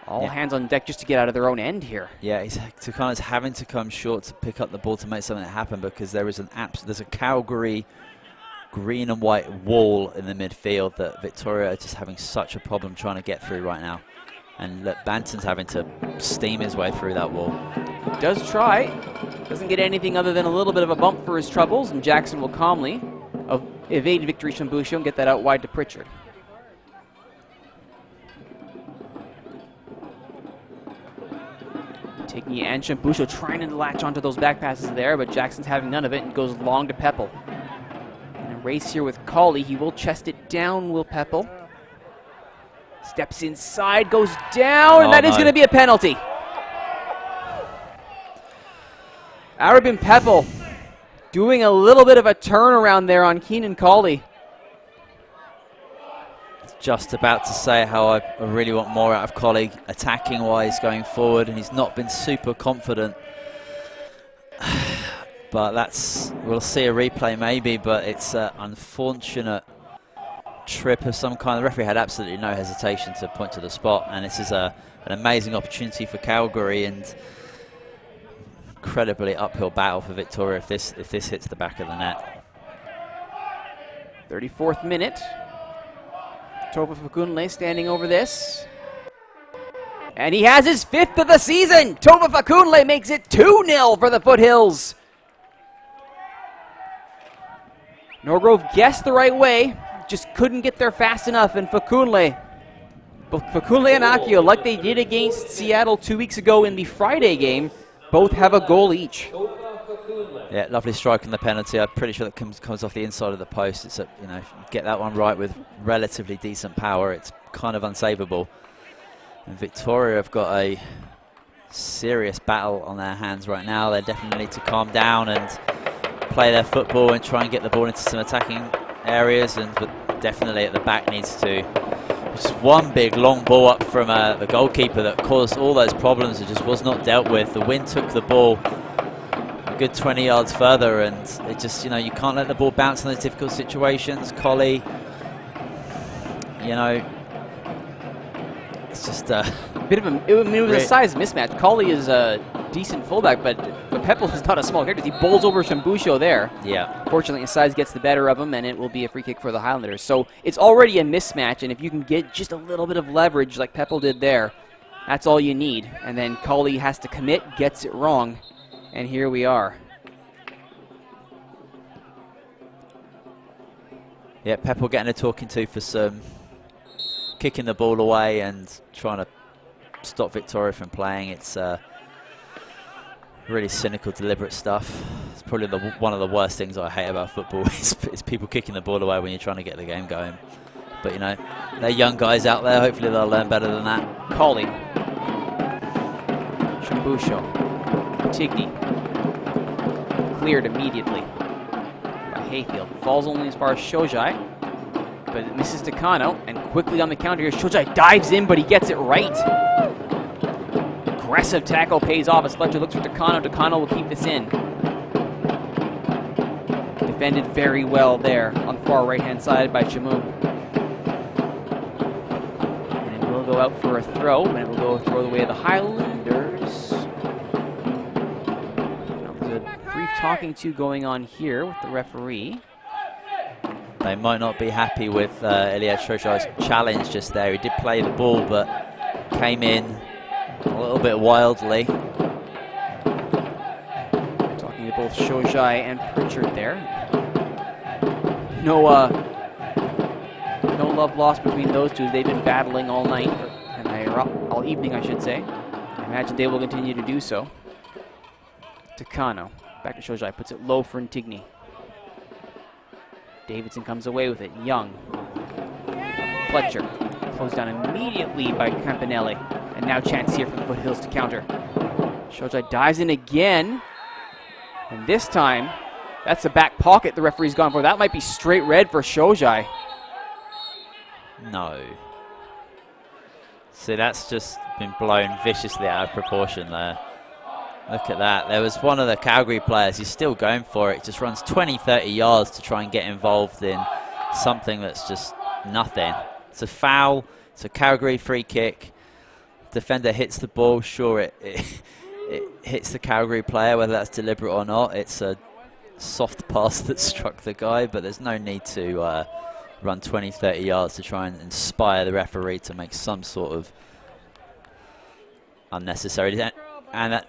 All hands on deck just to get out of their own end here. Yeah, Takano's having to come short to pick up the ball to make something happen, because there's a Calgary green and white wall in the midfield that Victoria are just having such a problem trying to get through right now. And look, Banton's having to steam his way through that wall. Does try. Doesn't get anything other than a little bit of a bump for his troubles, and Jackson will calmly evade Victory Shambusho and get that out wide to Pritchard. Tigny and Shambusho trying to latch onto those back passes there, but Jackson's having none of it and goes long to Peppel. In a race here with Colley, he will chest it down, will Peppel. Steps inside, goes down, and that is going to be a penalty. Arabin Peppel doing a little bit of a turnaround there on Keenan Colley. Just about to say how I really want more out of Colley attacking-wise going forward, and he's not been super confident. But we'll see a replay maybe, but it's an unfortunate trip of some kind. The referee had absolutely no hesitation to point to the spot, and this is an amazing opportunity for Calgary, and incredibly uphill battle for Victoria if this hits the back of the net. 34th minute. Tova Fakunle standing over this. And he has his 5th of the season! Tova Fakunle makes it 2-0 for the Foothills. Norgrove guessed the right way, just couldn't get there fast enough, and Fakunle, both Fakunle and Akio, like they did against Seattle 2 weeks ago in the Friday game, both have a goal each. Yeah, lovely strike on the penalty. I'm pretty sure that comes off the inside of the post. It's if you get that one right with relatively decent power, it's kind of unsavable. And Victoria have got a serious battle on their hands right now. They definitely need to calm down and play their football and try and get the ball into some attacking areas, but definitely at the back needs to. Just one big long ball up from the goalkeeper that caused all those problems. It just was not dealt with. The wind took the ball a good 20 yards further, and it just, you can't let the ball bounce in those difficult situations. Collie, it's just a bit of it was a size mismatch. Collie is a decent fullback, but Pepple is not a small character. He bowls over Shambusho there. Yeah. Fortunately, his size gets the better of him, and it will be a free kick for the Highlanders. So it's already a mismatch, and if you can get just a little bit of leverage like Pepple did there, that's all you need. And then Collie has to commit, gets it wrong, and here we are. Yeah, Pepple getting a talking to for some kicking the ball away and trying to stop Victoria from playing. It's really cynical, deliberate stuff. It's probably one of the worst things I hate about football is people kicking the ball away when you're trying to get the game going. But, they're young guys out there. Hopefully they'll learn better than that. Collie. Shambusho. Tigny. Cleared immediately by Hayfield. Falls only as far as Shojai, but it misses Takano, and quickly on the counter here, Shojai dives in, but he gets it right. Aggressive tackle pays off as Fletcher looks for Takano. Takano will keep this in. Defended very well there on the far right-hand side by Chamoun. And it will go out for a throw, and it will go throw the way of the Highlanders. There's a brief talking to going on here with the referee. They might not be happy with Iliad Shojai's challenge just there. He did play the ball, but came in a little bit wildly. Talking to both Shojai and Pritchard there. No love lost between those two. They've been battling all night, all evening, I should say. I imagine they will continue to do so. Takano, back to Shojai, puts it low for Ntigny. Davidson comes away with it. Young. Fletcher. Closed down immediately by Campanelli. And now chance here for the Foothills to counter. Shojai dives in again. And this time, that's the back pocket the referee's gone for. That might be straight red for Shojai. No. See, that's just been blown viciously out of proportion there. Look at that. There was one of the Calgary players. He's still going for it. Just runs 20, 30 yards to try and get involved in something that's just nothing. It's a foul. It's a Calgary free kick. Defender hits the ball. Sure, it hits the Calgary player, whether that's deliberate or not. It's a soft pass that struck the guy, but there's no need to run 20, 30 yards to try and inspire the referee to make some sort of unnecessary. And that,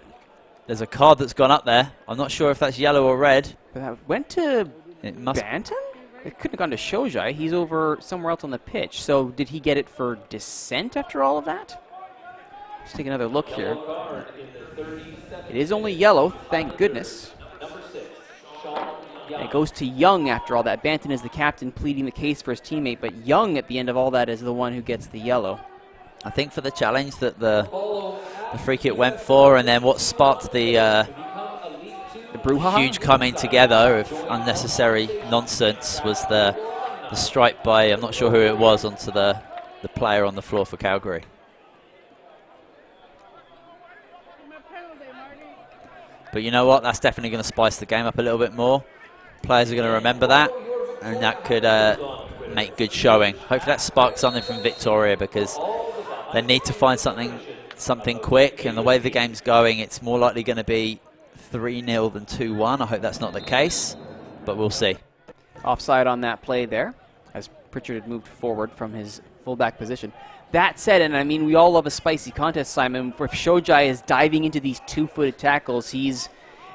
there's a card that's gone up there. I'm not sure if that's yellow or red. But that went to Bantam? It couldn't have gone to Shojai. He's over somewhere else on the pitch. So did he get it for dissent after all of that? Let's take another look here. It is only yellow, thank goodness. And it goes to Young after all that. Banton is the captain pleading the case for his teammate, but Young at the end of all that is the one who gets the yellow. I think for the challenge that the free kick went for, and then what sparked the huge coming together of unnecessary nonsense was the strike by, I'm not sure who it was, onto the player on the floor for Calgary. But you know what? That's definitely going to spice the game up a little bit more. Players are going to remember that, and that could make good showing. Hopefully that sparks something from Victoria, because they need to find something quick, and the way the game's going, it's more likely going to be 3-0 than 2-1. I hope that's not the case, but we'll see. Offside on that play there, as Pritchard had moved forward from his fullback position. That said, and I mean, we all love a spicy contest, Simon. If Shojai is diving into these two-footed tackles,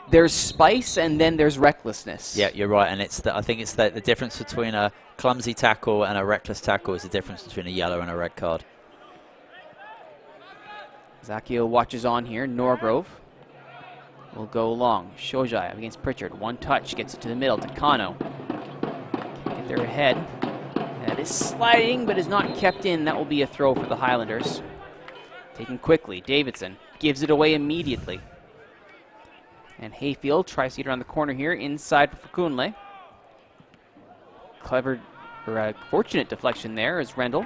there's spice and then there's recklessness. Yeah, you're right, and I think it's the difference between a clumsy tackle and a reckless tackle is the difference between a yellow and a red card. Zacchio watches on here. Norgrove will go long. Shojai up against Pritchard. One touch, gets it to the middle. Takano can't get there ahead. That is sliding, but is not kept in. That will be a throw for the Highlanders. Taken quickly. Davidson gives it away immediately. And Hayfield tries to get around the corner here, inside for Fakunle. Fortunate deflection there as Rendell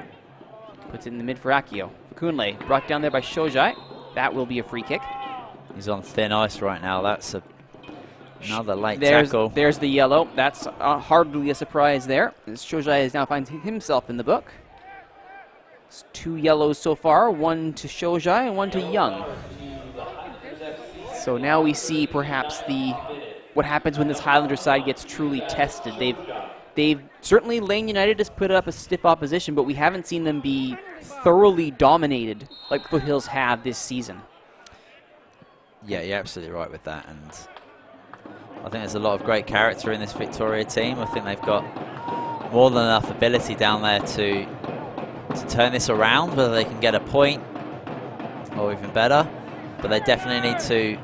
puts it in the mid for Akio. Fakunle brought down there by Shojai. That will be a free kick. He's on thin ice right now. That's another late tackle. There's the yellow. That's hardly a surprise there. As Shojai is now finding himself in the book. It's 2 yellows so far, one to Shojai and one to Young. So now we see perhaps what happens when this Highlander side gets truly tested. They've certainly, Lane United has put up a stiff opposition, but we haven't seen them be thoroughly dominated like Foothills have this season. Yeah, you're absolutely right with that. And I think there's a lot of great character in this Victoria team. I think they've got more than enough ability down there to turn this around, whether they can get a point or even better. But they definitely need to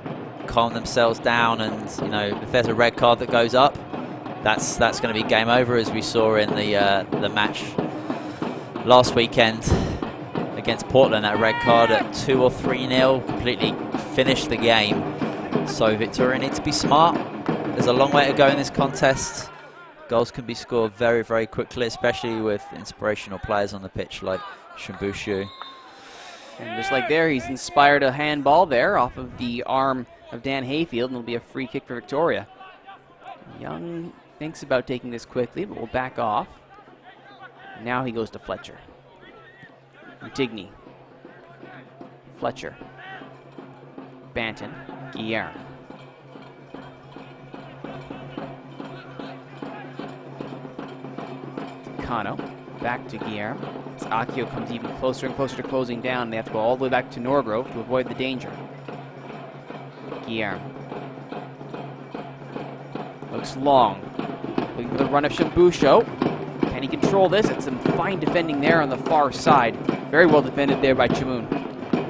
calm themselves down, and you know, if there's a red card that goes up, that's going to be game over, as we saw in the match last weekend against Portland. That red card at 2 or 3-0 completely finished the game. So Victoria need to be smart. There's a long way to go in this contest. Goals can be scored very, very quickly, especially with inspirational players on the pitch like Shimbushu. And just like there, he's inspired a handball there off of the arm of Dan Hayfield, and it'll be a free kick for Victoria. Young thinks about taking this quickly, but will back off. Now he goes to Fletcher. Montigny. Fletcher. Banton. Guillermo. Kano. Back to Guillermo. As Akio comes even closer and closer to closing down, they have to go all the way back to Norgrove to avoid the danger. Guillermo. Looks long. Looking for the run of Shimbusho. Can he control this? And some fine defending there on the far side. Very well defended there by Chamoun.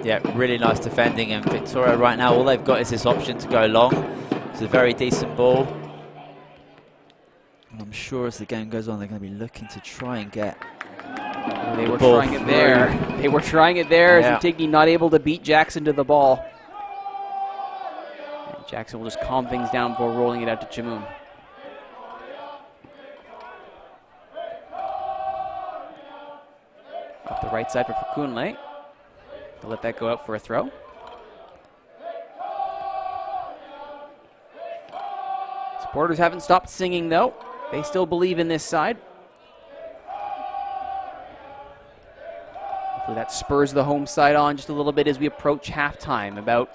Yeah, really nice defending, and Victoria right now, all they've got is this option to go long. It's a very decent ball. And I'm sure as the game goes on, they're going to be looking to try and get They were trying it there. They were trying it there, as Montigny not able to beat Jackson to the ball. And Jackson will just calm things down before rolling it out to Chamoun. Up the right side for Fakunle. They'll let that go out for a throw. Supporters haven't stopped singing, though. They still believe in this side. Hopefully that spurs the home side on just a little bit as we approach halftime. About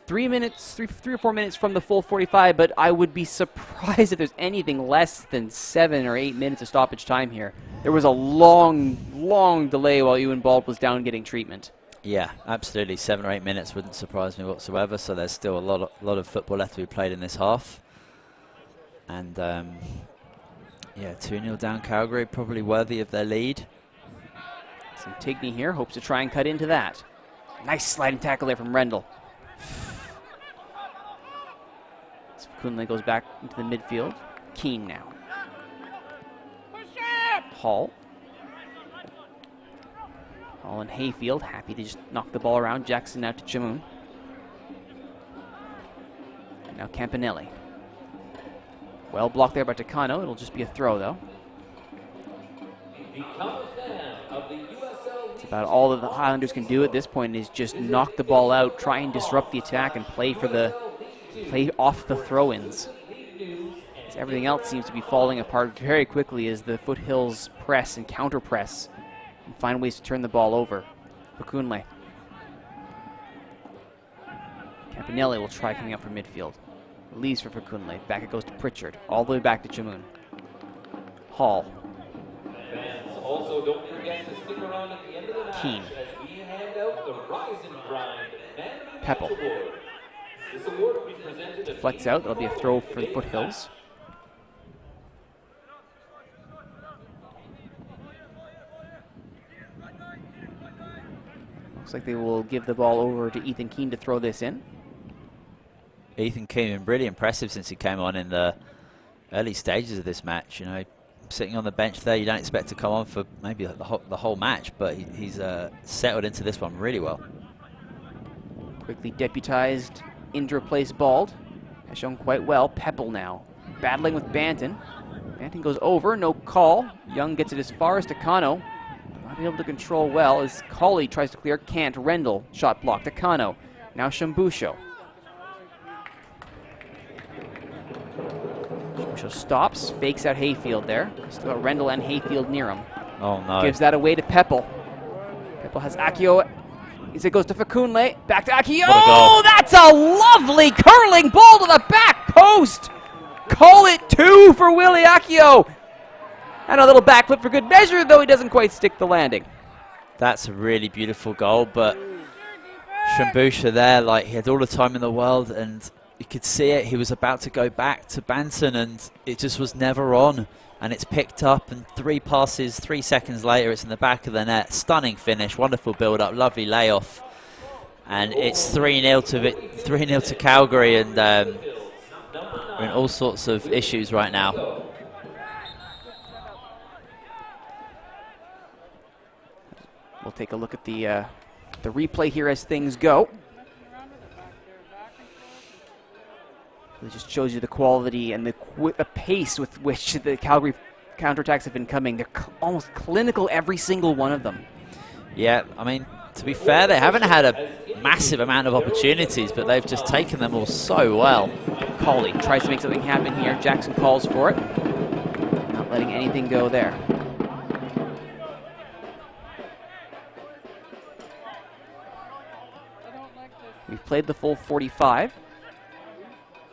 3 or 4 minutes from the full 45, but I would be surprised if there's anything less than 7 or 8 minutes of stoppage time here. There was a long, long delay while Ewan Bald was down getting treatment. Yeah, absolutely. 7 or 8 minutes wouldn't surprise me whatsoever. So there's still a lot of football left to be played in this half. And yeah, 2-0 down Calgary, probably worthy of their lead. Some Montigny here, hopes to try and cut into that. Nice sliding tackle there from Rendell. Fakunle goes back into the midfield. Keane now. Hall. Hall and Hayfield happy to just knock the ball around. Jackson out to Chamoun. And now Campanelli. Well blocked there by Takano. It'll just be a throw, though. It's about all that the Highlanders can do at this point is just knock the ball out, try and disrupt the attack, and play off the throw-ins. Everything else seems to be falling apart very quickly as the Foothills press and counter-press and find ways to turn the ball over. Fakunle. Campanelli will try coming up from midfield. Leaves for Fakunle. Back it goes to Pritchard. All the way back to Chamoun. Hall. Fans, also don't forget to stick around at the end of the match Keane. as we hand out the Rise and Grind Man of the Match Peppel. Award. This award will be presented to Flex out. That'll be a throw for the Foothills. Looks like they will give the ball over to Ethan Keane to throw this in. Ethan Keane been really impressive since he came on in the early stages of this match. You know, sitting on the bench there, you don't expect to come on for maybe like the whole match, but he's settled into this one really well. Quickly deputized into replace Bald. Has shown quite well. Peppel now battling with Banton. Banton goes over, no call. Young gets it as far as Takano. Not being able to control well as Colley tries to clear. Can't. Rendell shot blocked. Takano. Now Shambusho. Shambusho stops. Fakes out Hayfield there. Still got Rendell and Hayfield near him. Oh no. Gives that away to Peppel. Peppel has Akio. As it goes to Fakunle. Back to Akio. Oh, that's a lovely curling ball to the back post. Call it 2 for Willie Akio. And a little backflip for good measure, though he doesn't quite stick the landing. That's a really beautiful goal, but Shambusha there, like, he had all the time in the world, and you could see it. He was about to go back to Banton, and it just was never on. And it's picked up, and 3 passes, 3 seconds later, it's in the back of the net. Stunning finish, wonderful build-up, lovely layoff. And it's 3-0 to Calgary, and we're in all sorts of issues right now. We'll take a look at the replay here as things go. It just shows you the quality and the pace with which the Calgary counterattacks have been coming. They're almost clinical, every single one of them. Yeah, I mean, to be fair, they haven't had a massive amount of opportunities, but they've just taken them all so well. Colley tries to make something happen here. Jackson calls for it. Not letting anything go there. We've played the full 45.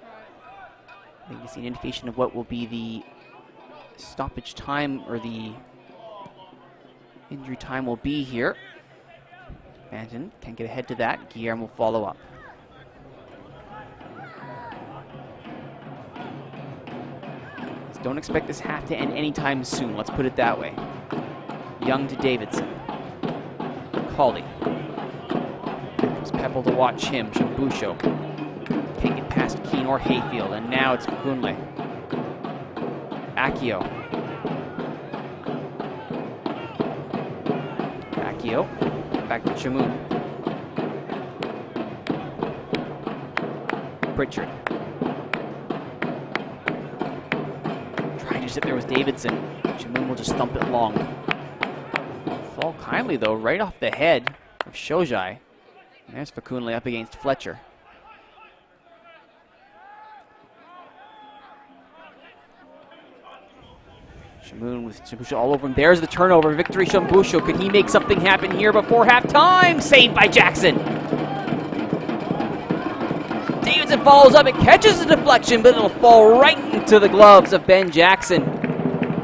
I think you see an indication of what will be the stoppage time, or the injury time will be here. Banton can't get ahead to that. Guillermo will follow up. Don't expect this half to end anytime soon, let's put it that way. Young to Davidson. Colley. Comes Peppel to watch him. Shambusho. Take it past Keane or Hayfield, and now it's Fakunle. Akio. Akio. Back to Chamoun. Pritchard. Trying to sit there with Davidson. Chamoun will just thump it long. Fall kindly, though, right off the head of Shojai. And there's Fakunle up against Fletcher. Chamoun with Shambusho all over him. There's the turnover. Victory Shambusho. Could he make something happen here before halftime? Saved by Jackson. Davidson follows up. It catches the deflection, but it'll fall right into the gloves of Ben Jackson.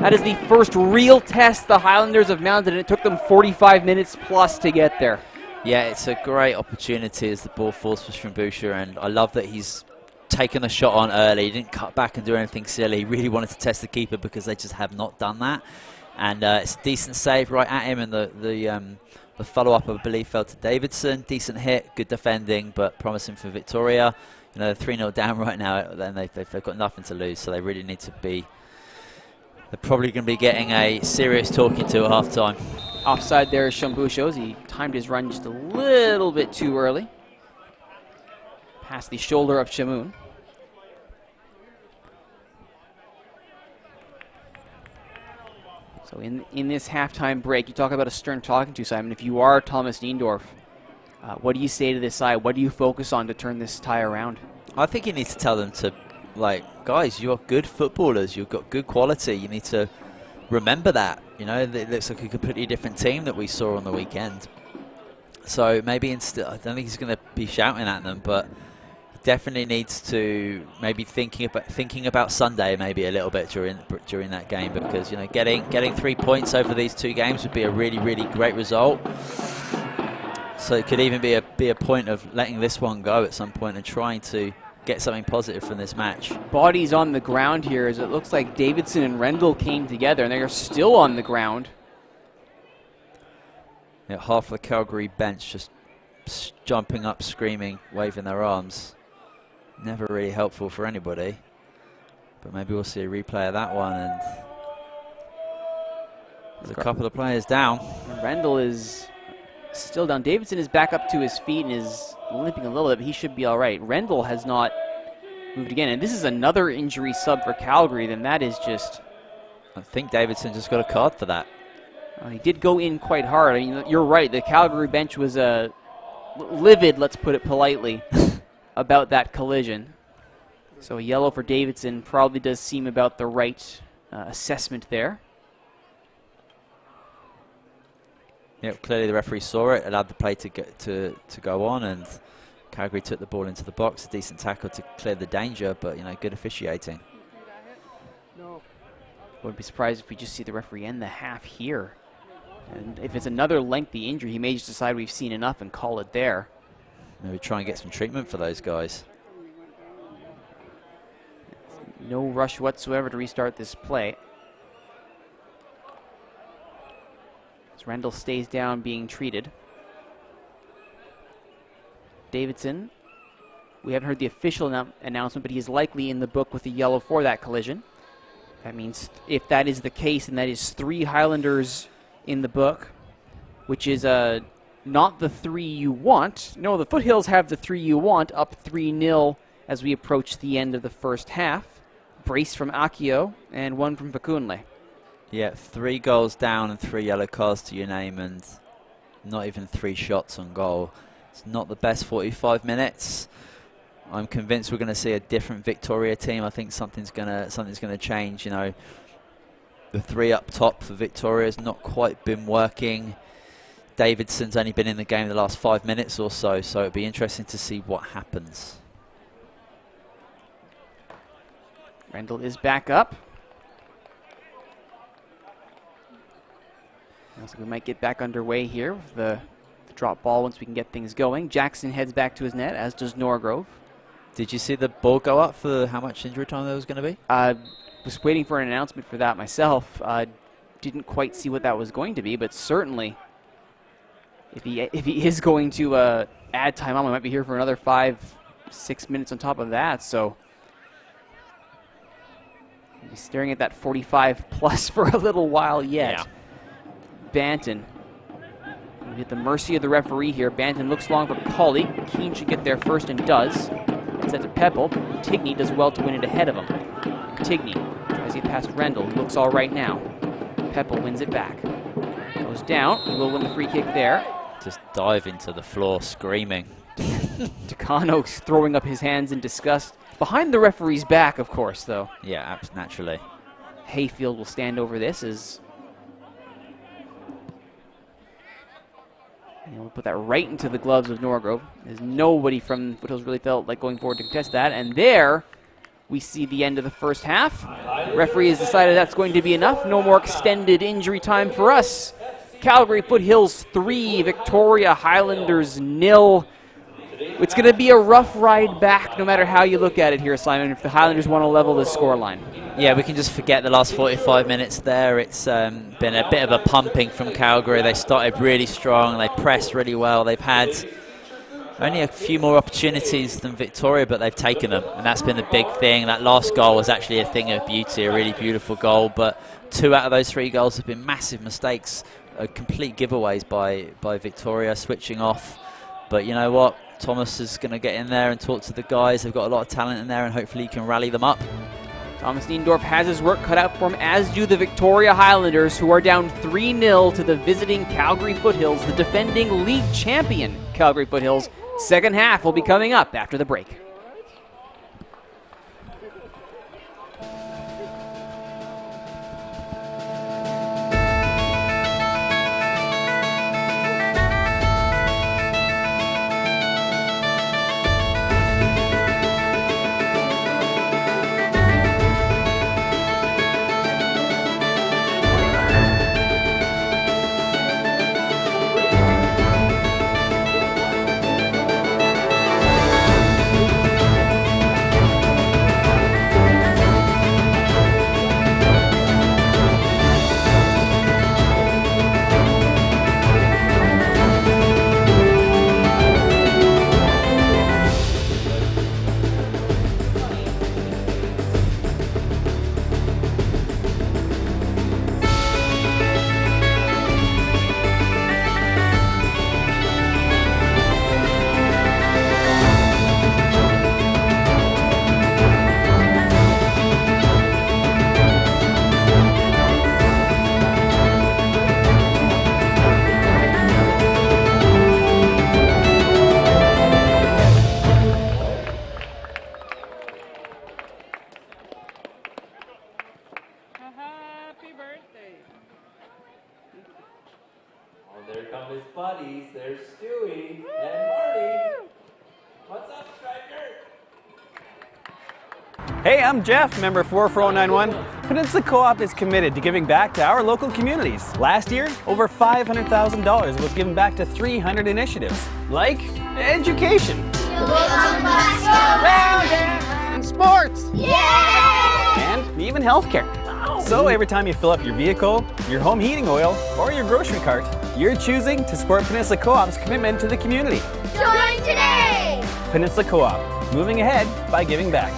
That is the first real test the Highlanders have mounted, and it took them 45 minutes plus to get there. Yeah, it's a great opportunity as the ball falls for Shambusha, and I love that he's taken the shot on early. He didn't cut back and do anything silly. He really wanted to test the keeper because they just have not done that. And it's a decent save right at him, and the follow-up, I believe, fell to Davidson. Decent hit, good defending, but promising for Victoria. You know, they're 3-0 down right now, and they've got nothing to lose, so they really need to be... They're probably going to be getting a serious talking to at half-time. Offside there is Shambusho. He timed his run just a little bit too early. Past the shoulder of Chamoun. So in this halftime break, you talk about a stern talking to, Simon. If you are Thomas Niendorf, what do you say to this side? What do you focus on to turn this tie around? I think you need to tell them to, like, guys, you're good footballers. You've got good quality. You need to remember that. You know, it looks like a completely different team that we saw on the weekend. So maybe instead, I don't think he's going to be shouting at them, but definitely needs to maybe thinking about Sunday maybe a little bit during that game, because getting 3 points over these 2 games would be a really great result. So it could even be a point of letting this one go at some point and trying to get something positive from this match. Bodies on the ground here, as it looks like Davidson and Rendell came together, and they are still on the ground. Yeah, half the Calgary bench just jumping up, screaming, waving their arms. Never really helpful for anybody. But maybe we'll see a replay of that one. And there's a couple of players down. Rendell is still down. Davidson is back up to his feet and is limping a little bit, but he should be all right. Rendell has not moved again. And this is another injury sub for Calgary. Then that is just... I think Davidson just got a card for that. He did go in quite hard. I mean, you're right. The Calgary bench was livid, let's put it politely, about that collision. So a yellow for Davidson probably does seem about the right assessment there. Yeah, clearly the referee saw it, allowed the play to go on, and Calgary took the ball into the box. A decent tackle to clear the danger, but good officiating. Wouldn't be surprised if we just see the referee end the half here. And if it's another lengthy injury, he may just decide we've seen enough and call it there. Maybe try and get some treatment for those guys. No rush whatsoever to restart this play. As Rendell stays down being treated. Davidson, we haven't heard the official announcement, but he is likely in the book with a yellow for that collision. That means if that is the case, and that is 3 Highlanders in the book, which is not the 3 you want. No, the Foothills have the 3 you want, up 3-0 as we approach the end of the first half. Brace from Akio and 1 from Fakunle. Yeah, 3 goals down and 3 yellow cards to your name, and not even 3 shots on goal. It's not the best 45 minutes. I'm convinced we're going to see a different Victoria team. I think something's gonna change. The 3 up top for Victoria has not quite been working. Davidson's only been in the game the last 5 minutes or so, so it'll be interesting to see what happens. Rendell is back up. So we might get back underway here with the drop ball once we can get things going. Jackson heads back to his net, as does Norgrove. Did you see the ball go up for how much injury time there was going to be? Was waiting for an announcement for that myself. Didn't quite see what that was going to be, but certainly if he is going to add time on, we might be here for another 5-6 minutes on top of that. So we'll be staring at that 45 plus for a little while yet. Yeah. Banton at the mercy of the referee here. Banton looks long for Colley. Keane should get there first and does. Set to Pepple. Tigney does well to win it ahead of him. Tigney tries to get past Rendell. He looks all right now. Pepple wins it back. Goes down. He will win the free kick there. Just dive into the floor screaming. Takano throwing up his hands in disgust. Behind the referee's back, of course, though. Yeah, naturally. Hayfield will stand over this as... And we'll put that right into the gloves of Norgrove, as nobody from Foothills really felt like going forward to contest that. And there we see the end of the first half. Referee has decided that's going to be enough. No more extended injury time for us. Calgary Foothills 3, Victoria Highlanders 0. It's going to be a rough ride back no matter how you look at it here, Simon, if the Highlanders want to level the scoreline. Yeah, we can just forget the last 45 minutes there. It's been a bit of a pumping from Calgary. They started really strong. They pressed really well. They've had only a few more opportunities than Victoria, but they've taken them, and that's been the big thing. That last goal was actually a thing of beauty, a really beautiful goal, but 2 out of those 3 goals have been massive mistakes, complete giveaways by Victoria, switching off. But you know what? Thomas is going to get in there and talk to the guys. They've got a lot of talent in there, and hopefully he can rally them up. Thomas Niendorf has his work cut out for him, as do the Victoria Highlanders, who are down 3-0 to the visiting Calgary Foothills, the defending league champion Calgary Foothills. Second half will be coming up after the break. Happy birthday. Oh, there come his buddies. There's Stewie and Marty. What's up, Striker? Hey, I'm Jeff, member 44091. Peninsula Co-op is committed to giving back to our local communities. Last year, over $500,000 was given back to 300 initiatives, like education, and sports, and even healthcare. So every time you fill up your vehicle, your home heating oil, or your grocery cart, you're choosing to support Peninsula Co-op's commitment to the community. Join today! Peninsula Co-op, moving ahead by giving back.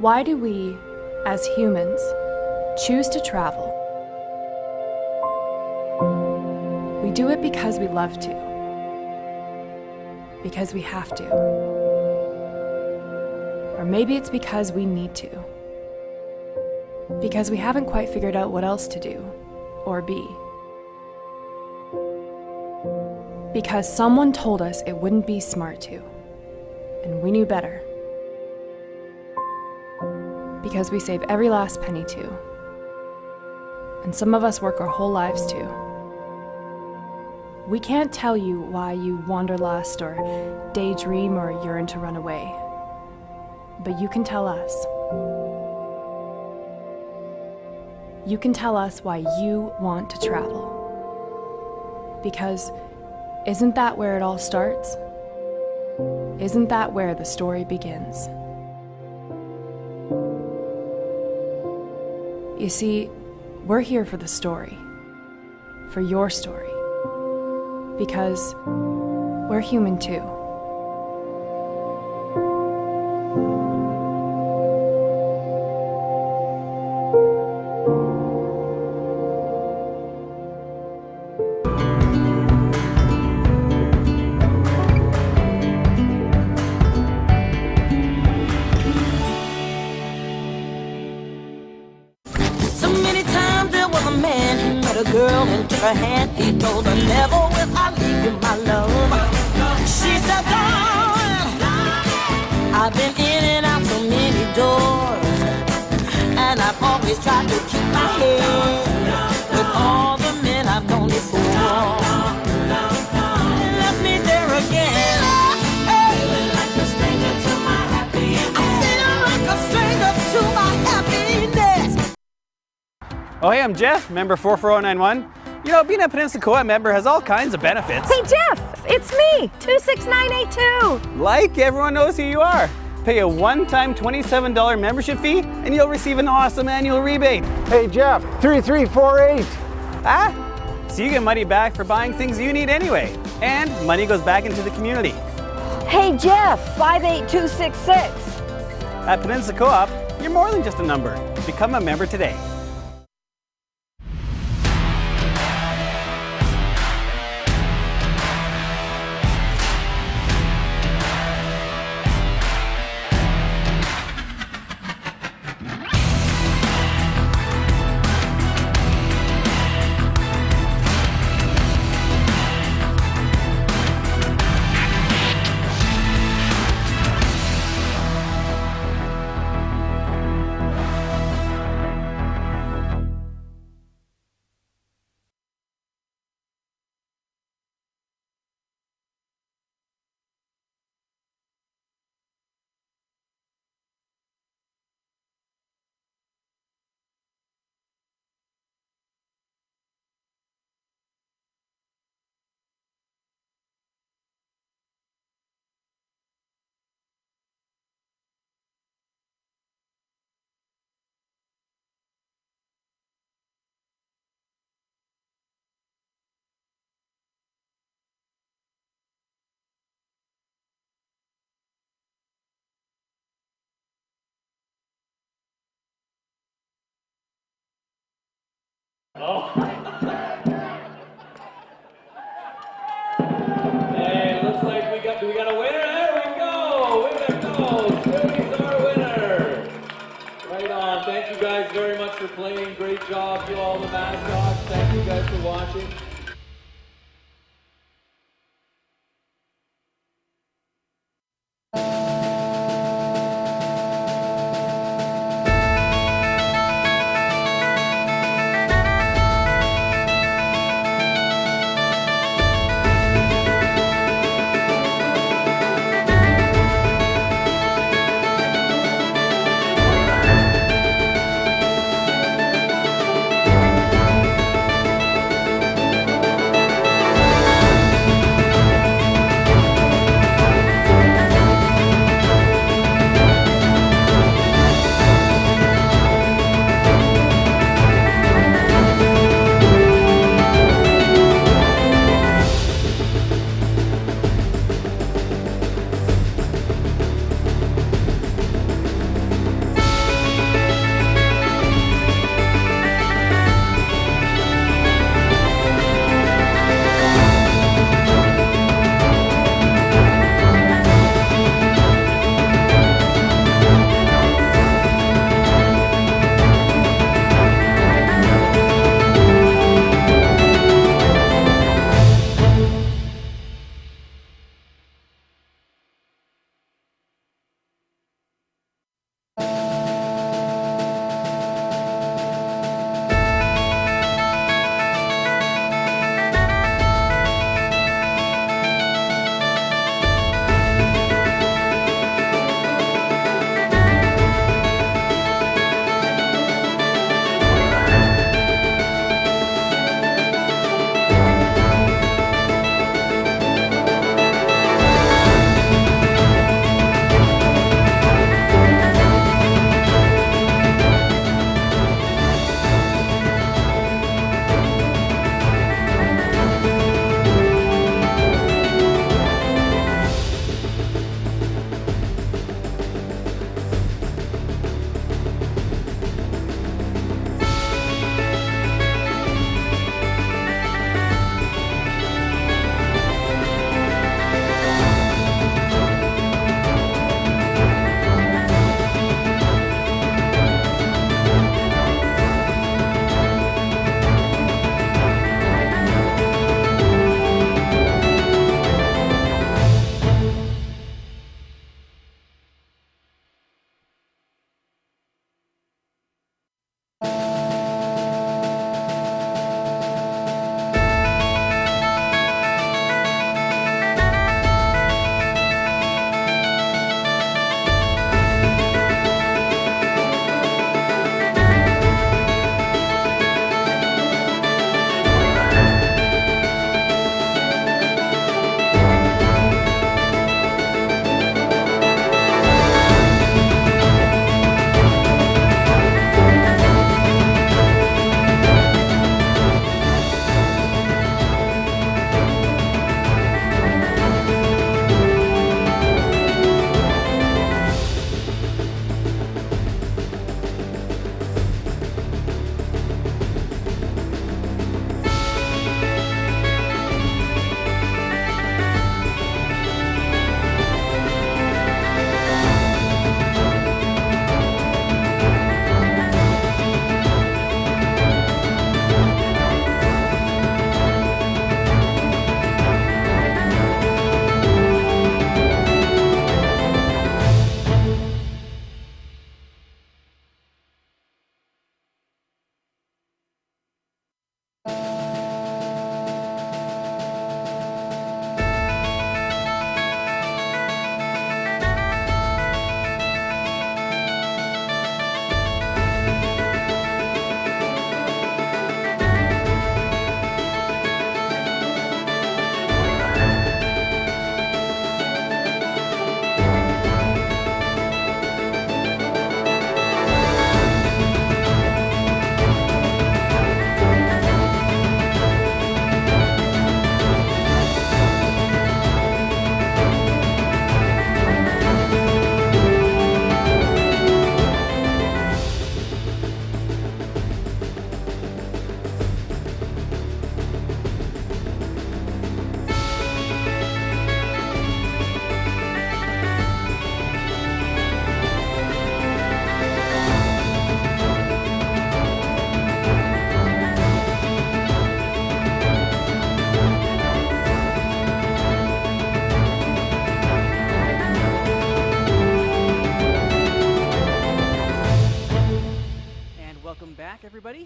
Why do we, as humans, choose to travel? We do it because we love to. Because we have to. Or maybe it's because we need to. Because we haven't quite figured out what else to do, or be. Because someone told us it wouldn't be smart to, and we knew better. Because we save every last penny too. And some of us work our whole lives too. We can't tell you why you wanderlust or daydream or yearn to run away. But you can tell us. You can tell us why you want to travel. Because isn't that where it all starts? Isn't that where the story begins? You see, we're here for the story, for your story, because we're human too. Her hand, he told her, never will I leave you, my love. She said, darling, I've been in and out so many doors, and I've always tried to keep my head with all the men I've known before. Left me there again, feeling like a stranger to my happiness. I'm feeling like a stranger to my happiness. Oh, hey, I'm Jeff, member 44091. You know, being a Peninsula Co-op member has all kinds of benefits. Hey Jeff, it's me, 26982. Like everyone knows who you are. Pay a one-time $27 membership fee and you'll receive an awesome annual rebate. Hey Jeff, 3348. Ah, so you get money back for buying things you need anyway. And money goes back into the community. Hey Jeff, 58266. At Peninsula Co-op, you're more than just a number. Become a member today. Oh. Hey, looks like we got a winner. There we go. Way to go. Stewie's our winner. Right on. Thank you guys very much for playing. Great job to all the mascots. Thank you guys for watching.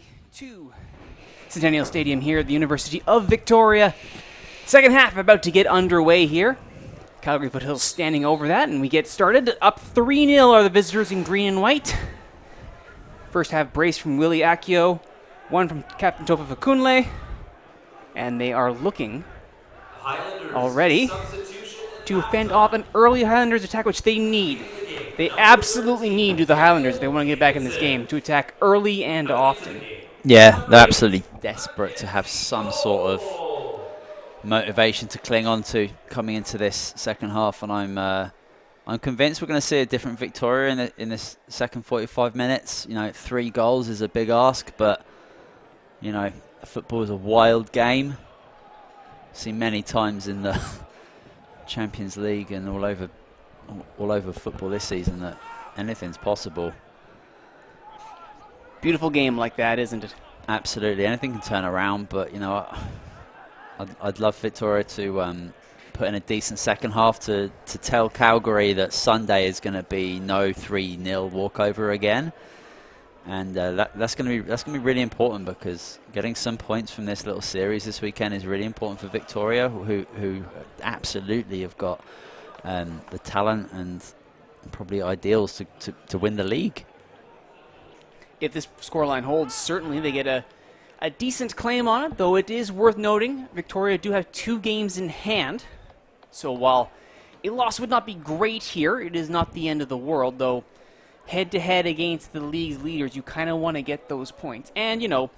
Calgary to Centennial Stadium here at the University of Victoria. Second half about to get underway here. Calgary Foothills standing over that, and we get started. Up 3-0 are the visitors in green and white. First half brace from Willie Akio, one from Captain Tofa Fakunle, and they are looking already to fend off an early Highlanders attack, which they need. They absolutely need to the Highlanders if they want to get back in this game, to attack early and often. Yeah, they're absolutely desperate to have some sort of motivation to cling on to coming into this second half, and I'm convinced we're going to see a different Victoria in this second 45 minutes. You know, 3 goals is a big ask, but you know, football is a wild game. Seen many times in the Champions League and all over football this season that anything's possible. Beautiful game like that, isn't it? Absolutely, anything can turn around, but you know, I'd love Victoria to put in a decent second half to tell Calgary that Sunday is going to be no 3-0 walkover again, and that's going to be really important, because getting some points from this little series this weekend is really important for Victoria, who absolutely have got the talent and probably ideals to win the league. If this scoreline holds, certainly they get a decent claim on it, though it is worth noting Victoria do have 2 games in hand. So while a loss would not be great here, it is not the end of the world, though head-to-head against the league's leaders, you kind of want to get those points. And, you know,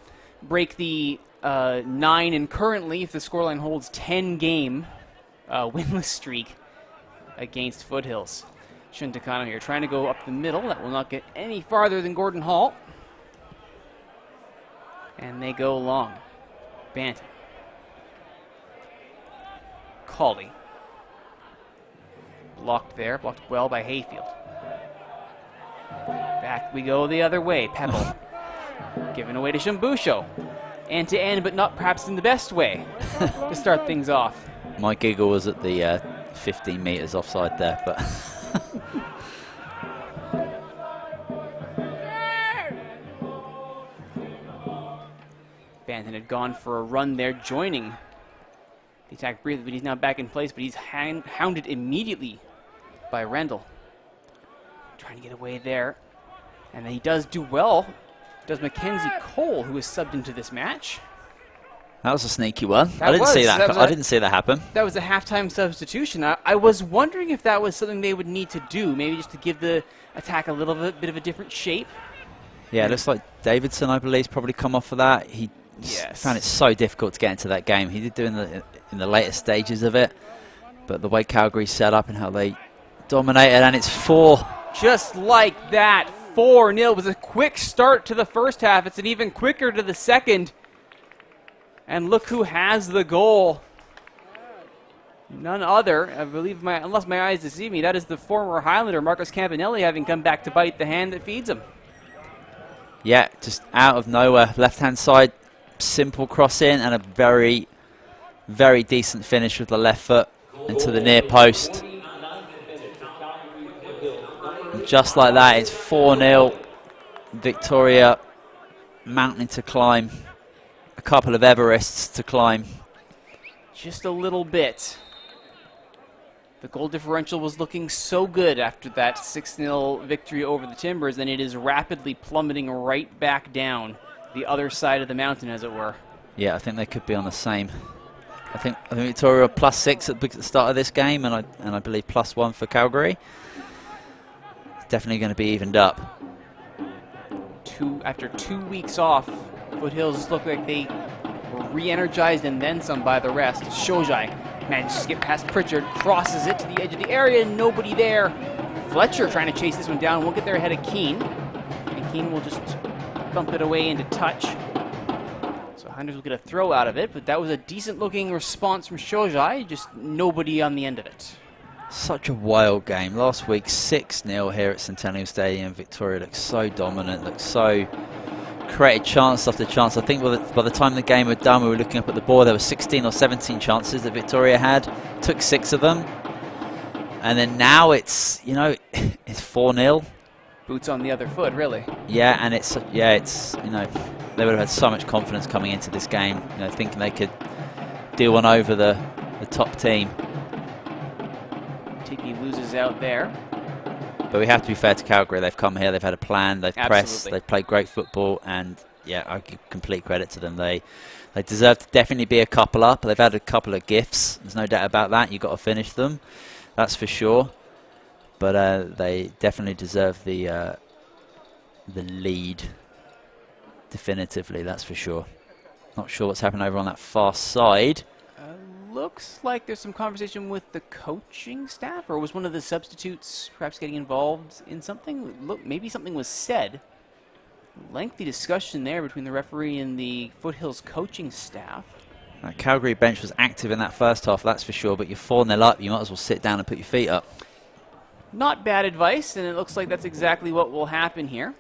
break the 9 and currently, if the scoreline holds, 10-game winless streak against Foothills. Shintakano here trying to go up the middle. That will not get any farther than Gordon Hall. And they go long. Banton. Colley. Blocked there. Blocked well by Hayfield. Back we go the other way. Pebble. Given away to Shambusho. End to end, but not perhaps in the best way to start things off. My giggle was at the 15 metres offside there, but Banton had gone for a run there, joining the attack briefly, but he's now back in place, but he's hounded immediately by Rendell. Trying to get away there. And he does do well. Does Mackenzie Cole, who is subbed into this match. that was a sneaky one. I didn't see that happen. That was a halftime substitution. I was wondering if that was something they would need to do, maybe just to give the attack a little bit of a different shape. Yeah, it looks like Davidson, I believe, probably come off of that. He found it so difficult to get into that game. He did do in the later stages of it, but the way Calgary set up and how they dominated, and it's 4. Just like that, 4-0. It was a quick start to the first half. It's an even quicker to the second. And look who has the goal. None other, I believe, unless my eyes deceive me, that is the former Highlander, Marcus Campanelli, having come back to bite the hand that feeds him. Yeah, just out of nowhere, left-hand side, simple cross in, and a very, very decent finish with the left foot into the near post. And just like that, it's 4-0. Victoria mountain to climb. A couple of Everests to climb. Just a little bit. The goal differential was looking so good after that 6-0 victory over the Timbers, and it is rapidly plummeting right back down the other side of the mountain, as it were. Yeah, I think they could be on the same. I think Victoria were +6 at the start of this game, and I believe +1 for Calgary. Definitely going to be evened up. After 2 weeks off, Foothills look like they were re-energized and then some by the rest. Shojai manages to get past Pritchard, crosses it to the edge of the area, nobody there. Fletcher trying to chase this one down, won't get there ahead of Keane. And Keane will just thump it away into touch. So Highlanders will get a throw out of it, but that was a decent looking response from Shojai, just nobody on the end of it. Such a wild game. Last week, 6-0 here at Centennial Stadium. Victoria looked so dominant, looked so created chance after chance. I think by the time the game was done, we were looking up at the board, there were 16 or 17 chances that Victoria had. Took 6 of them. And then now it's, you know, it's 4-0. Boots on the other foot, really. Yeah, and it's, you know, they would have had so much confidence coming into this game, you know, thinking they could deal one over the top team. Tiggy loses out there. But we have to be fair to Calgary. They've come here, they've had a plan, they've pressed, Absolutely. they've played great football, and yeah, I give complete credit to them. They deserve to definitely be a couple up. They've had a couple of gifts. There's no doubt about that. You've got to finish them. That's for sure. But they definitely deserve the lead definitively, that's for sure. Not sure what's happened over on that far side. Looks like there's some conversation with the coaching staff, or was one of the substitutes perhaps getting involved in something? Look, maybe something was said. Lengthy discussion there between the referee and the Foothills coaching staff. That Calgary bench was active in that first half, that's for sure, but you're 4-0 up, you might as well sit down and put your feet up. Not bad advice, and it looks like that's exactly what will happen here,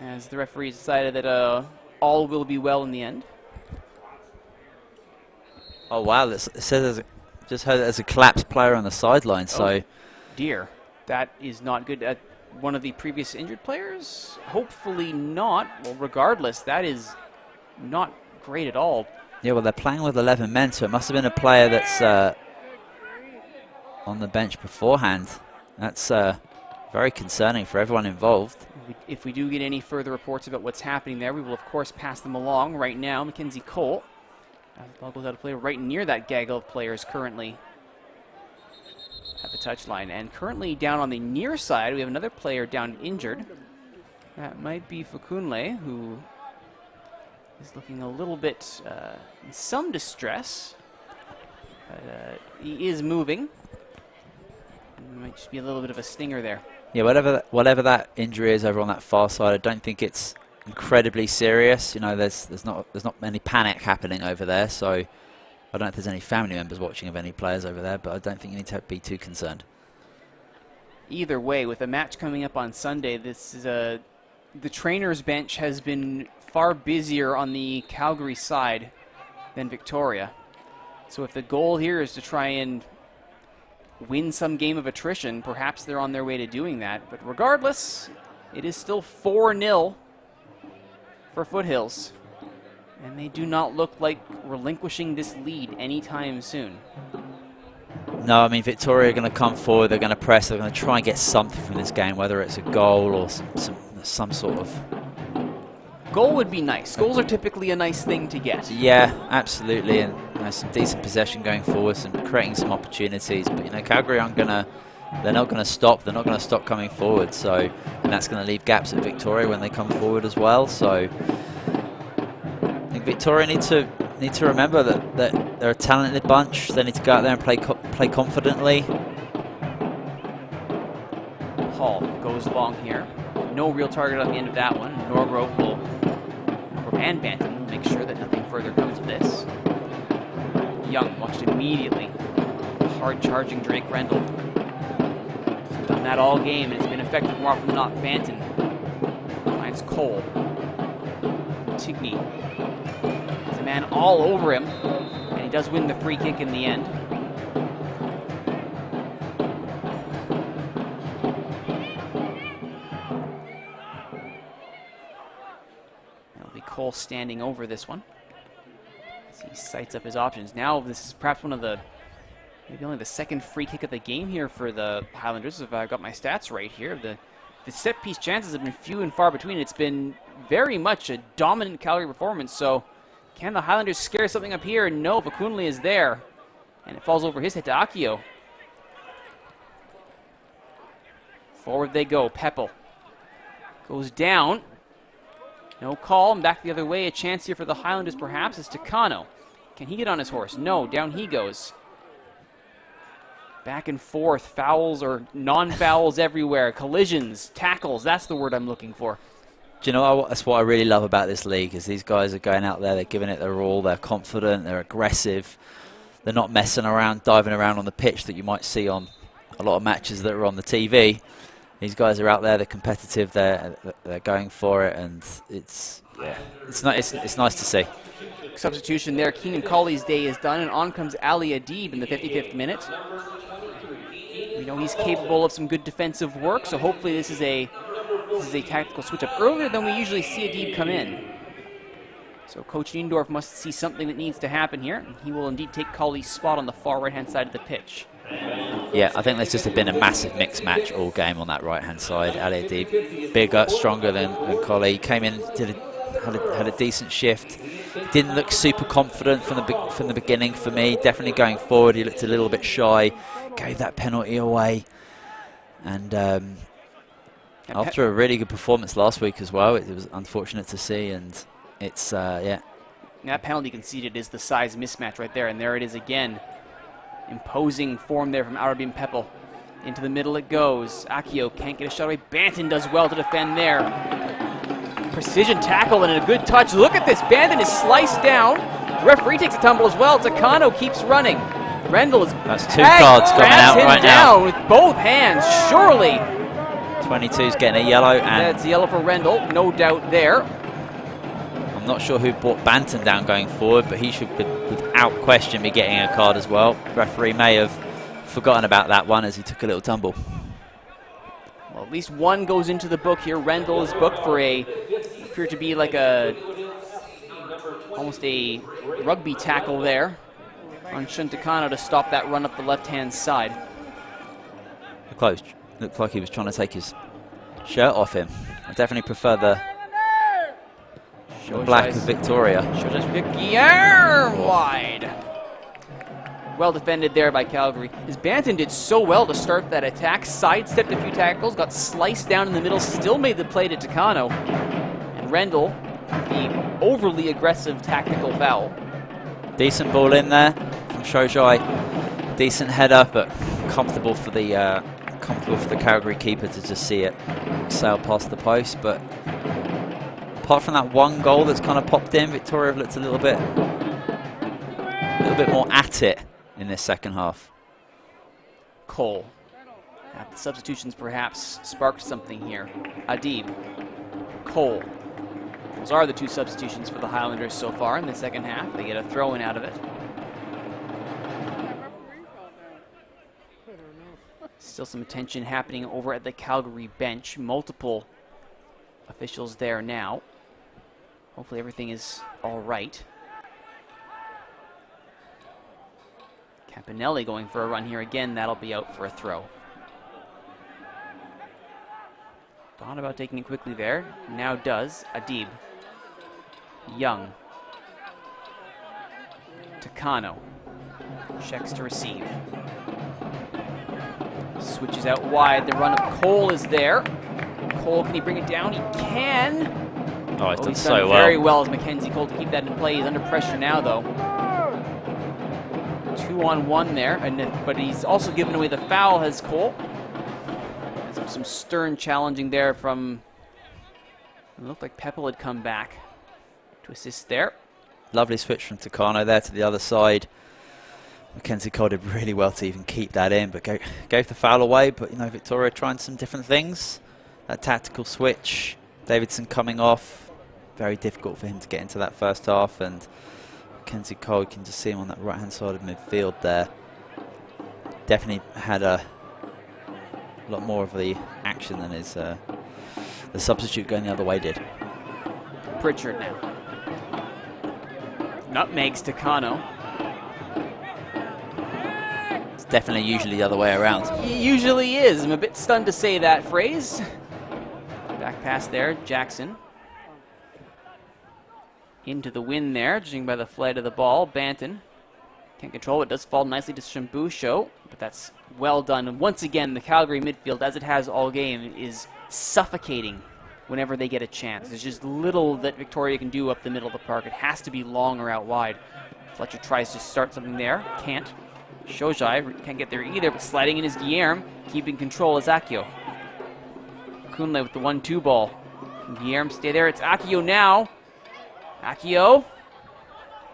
as the referee decided that all will be well in the end. Oh wow, it says just heard there's a collapsed player on the sideline, so... Oh, dear, that is not good. One of the previous injured players? Hopefully not. Well, regardless, that is not great at all. Yeah, well, they're playing with 11 men, so it must have been a player that's on the bench beforehand. That's very concerning for everyone involved. If we do get any further reports about what's happening there, we will, of course, pass them along. Right now, Mackenzie Cole. The ball goes out of play right near that gaggle of players currently at the touchline. And currently down on the near side, we have another player down injured. That might be Fakunle, who is looking a little bit in some distress. But he is moving. Might just be a little bit of a stinger there. Yeah, whatever that injury is over on that far side, I don't think it's incredibly serious. You know, there's not any panic happening over there, so I don't know if there's any family members watching of any players over there, but I don't think you need to be too concerned. Either way, with a match coming up on Sunday, this is the trainers' bench has been far busier on the Calgary side than Victoria. So if the goal here is to try and win some game of attrition, perhaps they're on their way to doing that. But regardless, it is still 4-0 for Foothills. And they do not look like relinquishing this lead anytime soon. No, I mean, Victoria are going to come forward, they're going to press, they're going to try and get something from this game, whether it's a goal or some sort of... Goal would be nice. Goals are typically a nice thing to get. Yeah, absolutely, and you know, some decent possession going forward, creating some opportunities. But you know, Calgary they're not going to stop. They're not going to stop coming forward. So, and that's going to leave gaps at Victoria when they come forward as well. So, I think Victoria need to remember that they're a talented bunch. They need to go out there and play confidently. Hall goes long here. No real target on the end of that one. Norgrove and Bantam will make sure that nothing further comes of this. Young watched immediately. Hard charging Drake Rendell. Done that all game, and it's been effective more often than not. Bantam finds Cole. Tigney. There's a man all over him, and he does win the free kick in the end. Cole standing over this one as he sights up his options. Now this is perhaps maybe only the second free kick of the game here for the Highlanders, if I got my stats right here. The set piece chances have been few and far between. It's been very much a dominant Calgary performance, so can the Highlanders scare something up here? No, Fakunle is there, and it falls over his head to Akio. Forward they go. Peppel goes down. No call, and back the other way. A chance here for the Highlanders, perhaps, is Takano. Can he get on his horse? No, down he goes. Back and forth, fouls or non-fouls everywhere. Collisions, tackles, that's the word I'm looking for. Do you know what? That's what I really love about this league, is these guys are going out there, they're giving it their all, they're confident, they're aggressive. They're not messing around, diving around on the pitch that you might see on a lot of matches that are on the TV. These guys are out there, they're competitive, they're going for it, and it's nice to see. Substitution there. Keenan Colley's day is done, and on comes Ali Adib in the 55th minute. We know he's capable of some good defensive work, so hopefully this is a tactical switch up earlier than we usually see Adib come in. So Coach Niendorf must see something that needs to happen here. He will indeed take Colley's spot on the far right-hand side of the pitch. Yeah, I think there's just been a massive mixed match all game on that right-hand side. Ali Adib, bigger, stronger than Colley. Came in, had a decent shift. Didn't look super confident from the beginning for me. Definitely going forward, he looked a little bit shy. Gave that penalty away. And after a really good performance last week as well, it was unfortunate to see. And it's, yeah. That penalty conceded is the size mismatch right there. And there it is again. Imposing form there from Arabin Pepel. Into the middle it goes. Akio can't get a shot away. Banton does well to defend there. Precision tackle and a good touch. Look at this. Banton is sliced down. The referee takes a tumble as well. Takano keeps running. Rendell is... That's 2 cards coming out right now. Down with both hands, surely. 22's getting a yellow. And that's yellow for Rendell, no doubt there. I'm not sure who brought Banton down going forward, but he should, without question, be getting a card as well. The referee may have forgotten about that one as he took a little tumble. Well, at least one goes into the book here. Rendell is booked for appear to be like almost a rugby tackle there on Shun Takano to stop that run up the left-hand side. Looked like he was trying to take his shirt off him. I definitely prefer the black of Victoria. Shojai's Guillerme wide. Well defended there by Calgary. As Banton did so well to start that attack, sidestepped a few tackles, got sliced down in the middle, still made the play to Takano. And Rendell, the overly aggressive tactical foul. Decent ball in there from Shojai. Decent header, but comfortable for the Calgary keeper to just see it sail past the post. But apart from that one goal that's kind of popped in, Victoria have looked a little bit more at it in this second half. Cole. The substitutions perhaps sparked something here. Adib. Cole. Those are the 2 substitutions for the Highlanders so far in the second half. They get a throw-in out of it. Still some attention happening over at the Calgary bench. Multiple officials there now. Hopefully everything is all right. Campanelli going for a run here again. That'll be out for a throw. Thought about taking it quickly there. Now does. Adib. Young. Takano. Checks to receive. Switches out wide. The run of Cole is there. Cole, can he bring it down? He can. Oh, he's done so well. Very well as Mackenzie Cole to keep that in play. He's under pressure now, though. 2-on-1 there, but he's also given away the foul, has Cole. Some stern challenging there from... It looked like Pepel had come back to assist there. Lovely switch from Takano there to the other side. Mackenzie Cole did really well to even keep that in, but gave the foul away. But, you know, Victoria trying some different things. That tactical switch, Davidson coming off. Very difficult for him to get into that first half. And Mackenzie Cole, you can just see him on that right-hand side of midfield there. Definitely had a lot more of the action than his the substitute going the other way did. Pritchard now. Nutmegs Takano. Definitely usually the other way around. He usually is. I'm a bit stunned to say that phrase. Back pass there, Jackson. Into the wind there, judging by the flight of the ball. Banton can't control it. Does fall nicely to Shambusho, but that's well done. And once again, the Calgary midfield, as it has all game, is suffocating whenever they get a chance. There's just little that Victoria can do up the middle of the park. It has to be long or out wide. Fletcher tries to start something there. Can't. Shojai can't get there either, but sliding in is Guillerme. Keeping control is Akio. Kunle with the 1-2 ball. Can Guillerme stay there? It's Akio now. Akio.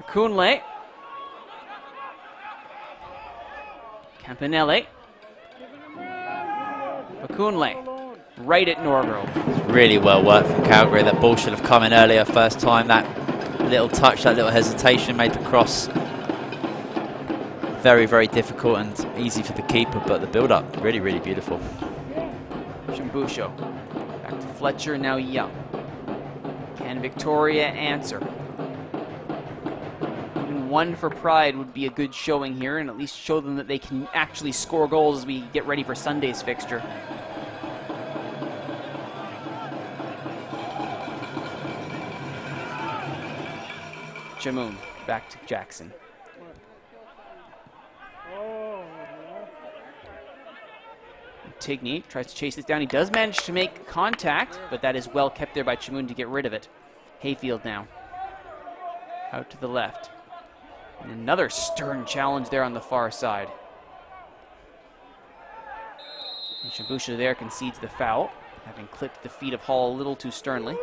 Kunle. Campanelli. Kunle. Right at Norgrove. Really well worked from Calgary. That ball should have come in earlier first time. That little touch, that little hesitation made the cross very, very difficult and easy for the keeper, but the build-up, really, really beautiful. Shambusho. Back to Fletcher, now Young. Can Victoria answer? Even one for Pride would be a good showing here, and at least show them that they can actually score goals as we get ready for Sunday's fixture. Chamoun back to Jackson. Tigny tries to chase this down. He does manage to make contact, but that is well kept there by Chamoun to get rid of it. Hayfield now. Out to the left. And another stern challenge there on the far side. And Shabusha there concedes the foul, having clipped the feet of Hall a little too sternly.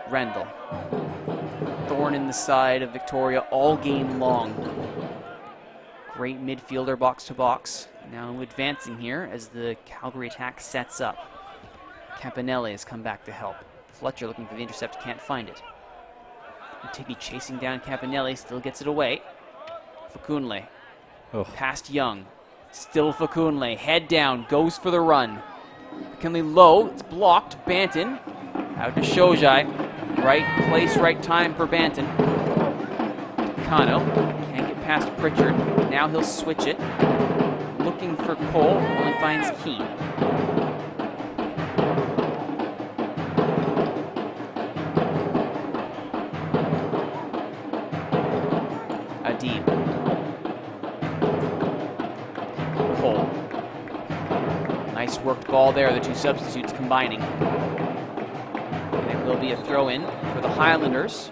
Rendell. Thorn in the side of Victoria all game long. Great midfielder box to box. Now advancing here as the Calgary attack sets up. Campanelli has come back to help. Fletcher looking for the intercept, can't find it. Tiggy chasing down Campanelli, still gets it away. Fakunle. Past Young. Still Fakunle. Head down, goes for the run. McKinley low, it's blocked. Banton. Out to Shojai. Right place, right time for Banton. Kano can't get past Pritchard. Now he'll switch it. Looking for Cole, only finds Keane. Adib. Cole. Nice worked ball there, the two substitutes combining. Will be a throw-in for the Highlanders.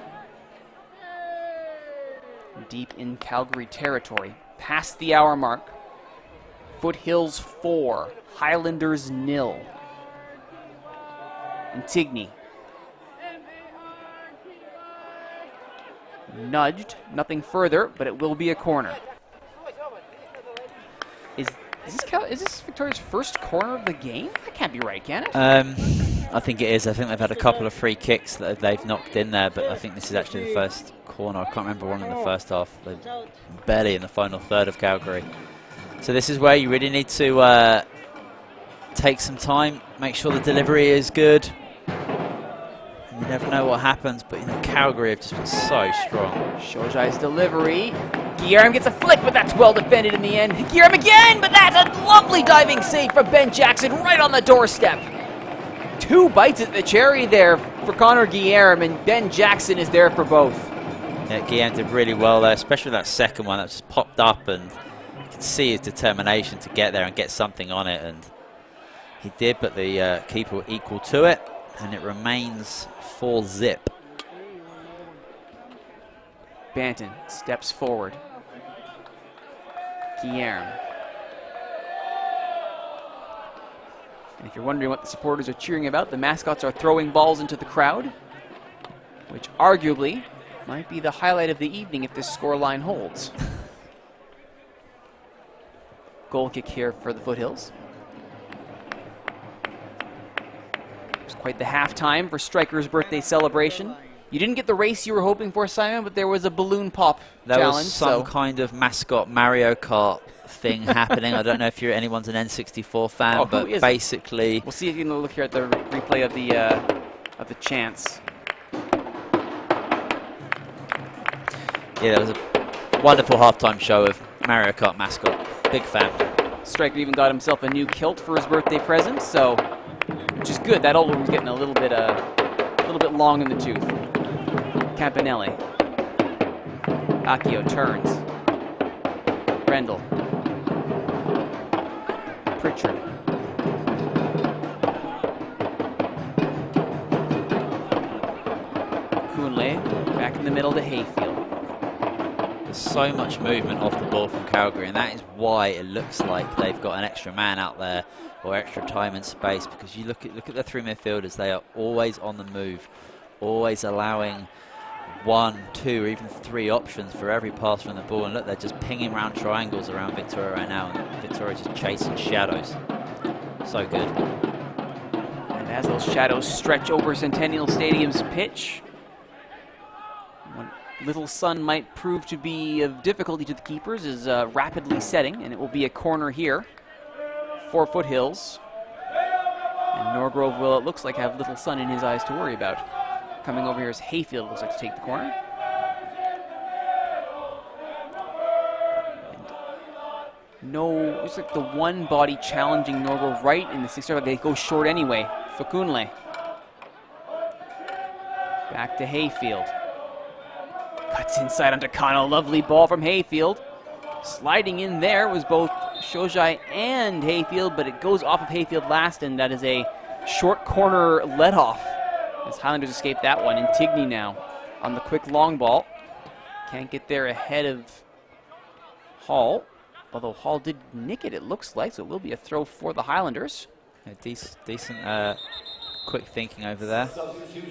Deep in Calgary territory. Past the hour mark. Foothills 4, Highlanders 0. Antigny. Nudged, nothing further, but it will be a corner. Is this Victoria's first corner of the game? That can't be right, can it? I think it is. I think they've had a couple of free kicks that they've knocked in there, but I think this is actually the first corner. I can't remember one in the first half. They're barely in the final third of Calgary. So this is where you really need to take some time, make sure the delivery is good. You never know what happens, but Calgary have just been so strong. Shojai's delivery. Guillermo gets a flick, but that's well defended in the end. Guillermo again, but that's a lovely diving save for Ben Jackson right on the doorstep. 2 bites at the cherry there for Connor Guillermo, and Ben Jackson is there for both. Yeah, Guillermo did really well there, especially that second one that just popped up, and you could see his determination to get there and get something on it, and he did, but the keeper were equal to it, and it remains 4-0. Banton steps forward. Guillermo. And if you're wondering what the supporters are cheering about, the mascots are throwing balls into the crowd, which arguably might be the highlight of the evening if this scoreline holds. Goal kick here for the Foothills. It's quite the halftime for Striker's birthday celebration. You didn't get the race you were hoping for, Simon, but there was a balloon pop challenge. There was some kind of mascot Mario Kart thing happening. I don't know if anyone's an N64 fan, but basically... We'll see if you can look here at the replay of the chants. Yeah, there was a wonderful halftime show of Mario Kart mascot. Big fan. Striker even got himself a new kilt for his birthday present, so which is good. That old one was getting a little bit long in the tooth. Campanelli. Akio turns. Rendell. Pritchard. Kunle back in the middle to Hayfield. There's so much movement off the ball from Calgary, and that is why it looks like they've got an extra man out there or extra time and space, because you look at the 3 midfielders, they are always on the move, always allowing 1, 2, or even 3 options for every pass from the ball. And look, they're just pinging around triangles around Victoria right now, and Victoria just chasing shadows. So good. And as those shadows stretch over Centennial Stadium's pitch, what little sun might prove to be of difficulty to the keepers is rapidly setting, and it will be a corner here for Foothills. And Norgrove will, it looks like, have little sun in his eyes to worry about. Coming over here is Hayfield, looks like to take the corner. And no, looks like the one body challenging Norgrove right in the 6-yard. They go short anyway. Fakunle. Back to Hayfield. Cuts inside onto Kano. Lovely ball from Hayfield. Sliding in there was both Shojai and Hayfield, but it goes off of Hayfield last, and that is a short corner let-off. As Highlanders escape that one. Intigny now on the quick long ball. Can't get there ahead of Hall, although Hall did nick it, it looks like, so it will be a throw for the Highlanders. Yeah, decent quick thinking over there.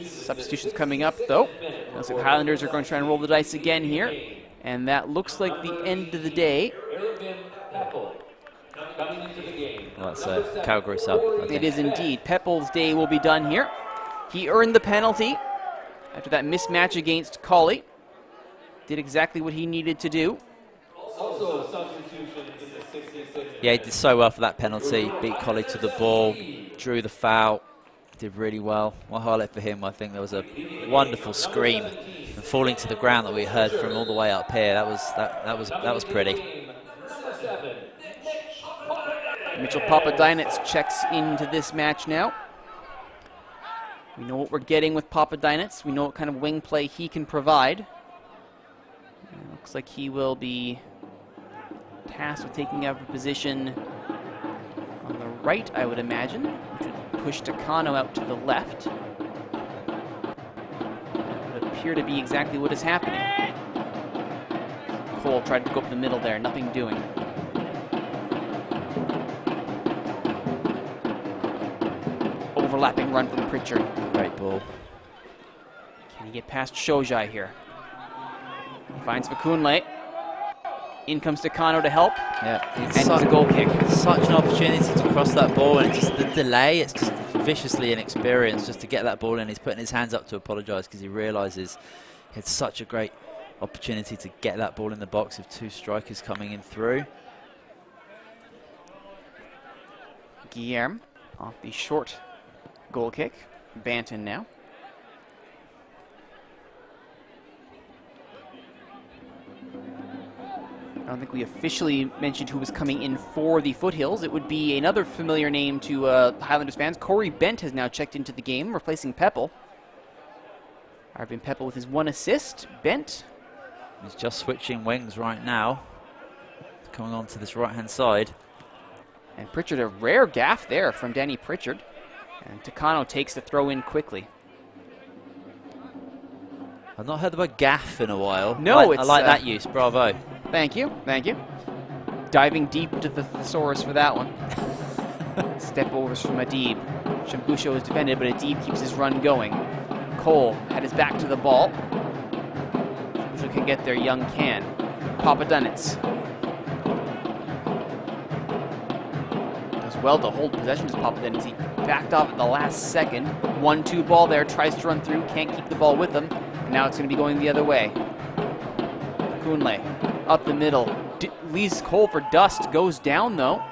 Substitutions coming up, though. Looks like the Highlanders are going to try and roll the dice again here. And that looks like the end of the day. Well, that's a Calgary sub. It is indeed. Peppel's day will be done here. He earned the penalty after that mismatch against Colley. Did exactly what he needed to do. Also substitution in the 66th. Yeah, he did so well for that penalty. Beat Colley to the ball, drew the foul, did really well. One highlight for him, I think there was a wonderful scream and falling to the ground that we heard from all the way up here. That was pretty. Mitchell Papadinets checks into this match now. We know what we're getting with Papadinets. We know what kind of wing play he can provide. It looks like he will be tasked with taking up a position on the right, I would imagine, which would push Takano out to the left. That would appear to be exactly what is happening. Cole tried to go up the middle there, nothing doing. Overlapping run from Pritchard. Great ball. Can he get past Shojai here? He finds Fakunle. In comes Takano to help. Yeah, and it's a goal kick. Such an opportunity to cross that ball, and just the delay, it's just viciously inexperienced just to get that ball in. He's putting his hands up to apologise because he realises he had such a great opportunity to get that ball in the box with two strikers coming in through. Guillerme off the short goal kick. Banton now. I don't think we officially mentioned who was coming in for the Foothills. It would be another familiar name to Highlanders fans. Corey Bent has now checked into the game, replacing Peppel. Arvin Peppel with his 1 assist. Bent. He's just switching wings right now. Coming on to this right-hand side. And Pritchard, a rare gaff there from Danny Pritchard. And Takano takes the throw in quickly. I've not heard the word gaff in a while. No, I like that use. Bravo. Thank you. Thank you. Diving deep into the thesaurus for that one. Step overs from Adib. Shambusho is defended, but Adib keeps his run going. Cole had his back to the ball. Shambusho can get there. Young can. Papadinets does well to hold possession as Papadinets. He backed off at the last second. 1-2 ball there. Tries to run through. Can't keep the ball with him. And now it's going to be going the other way. Kunle up the middle. Leaves Cole for dust. Goes down, though.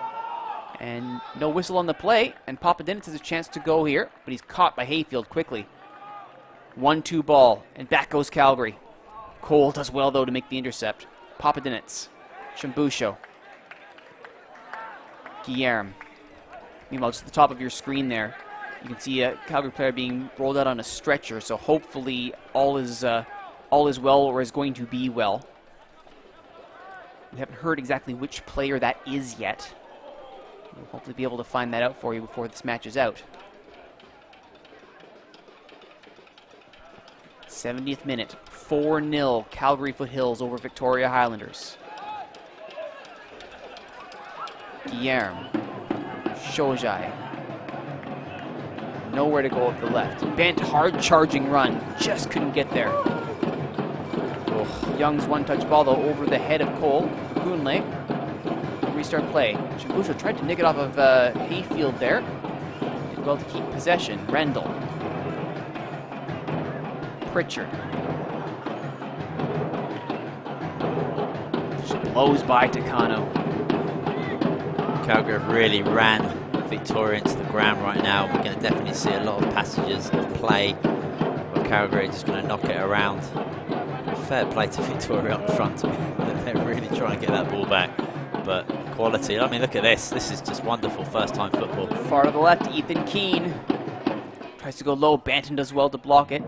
And no whistle on the play. And Papadinets has a chance to go here. But he's caught by Hayfield quickly. 1-2 ball. And back goes Calgary. Cole does well, though, to make the intercept. Papadinets. Shambusho. Guillerme. Meanwhile, just at the top of your screen there, you can see a Calgary player being rolled out on a stretcher. So hopefully all is well, or is going to be well. We haven't heard exactly which player that is yet. We'll hopefully be able to find that out for you before this match is out. 70th minute, 4-0 Calgary Foothills over Victoria Highlanders. Guillerme. Shojai. Nowhere to go up the left. Bent, hard charging run. Just couldn't get there. Young's one-touch ball, though, over the head of Cole. Kunle. Restart play. Shambusho tried to nick it off of Hayfield there. Did well to keep possession. Rendell. Pritchard. Just blows by Takano. Calgary really ran Victoria into the ground right now. We're going to definitely see a lot of passages of play where Calgary are just going to knock it around. Fair play to Victoria up front. They're really trying to get that ball back. But quality, I mean, look at this. This is just wonderful first-time football. Far to the left, Ethan Keane tries to go low. Banton does well to block it.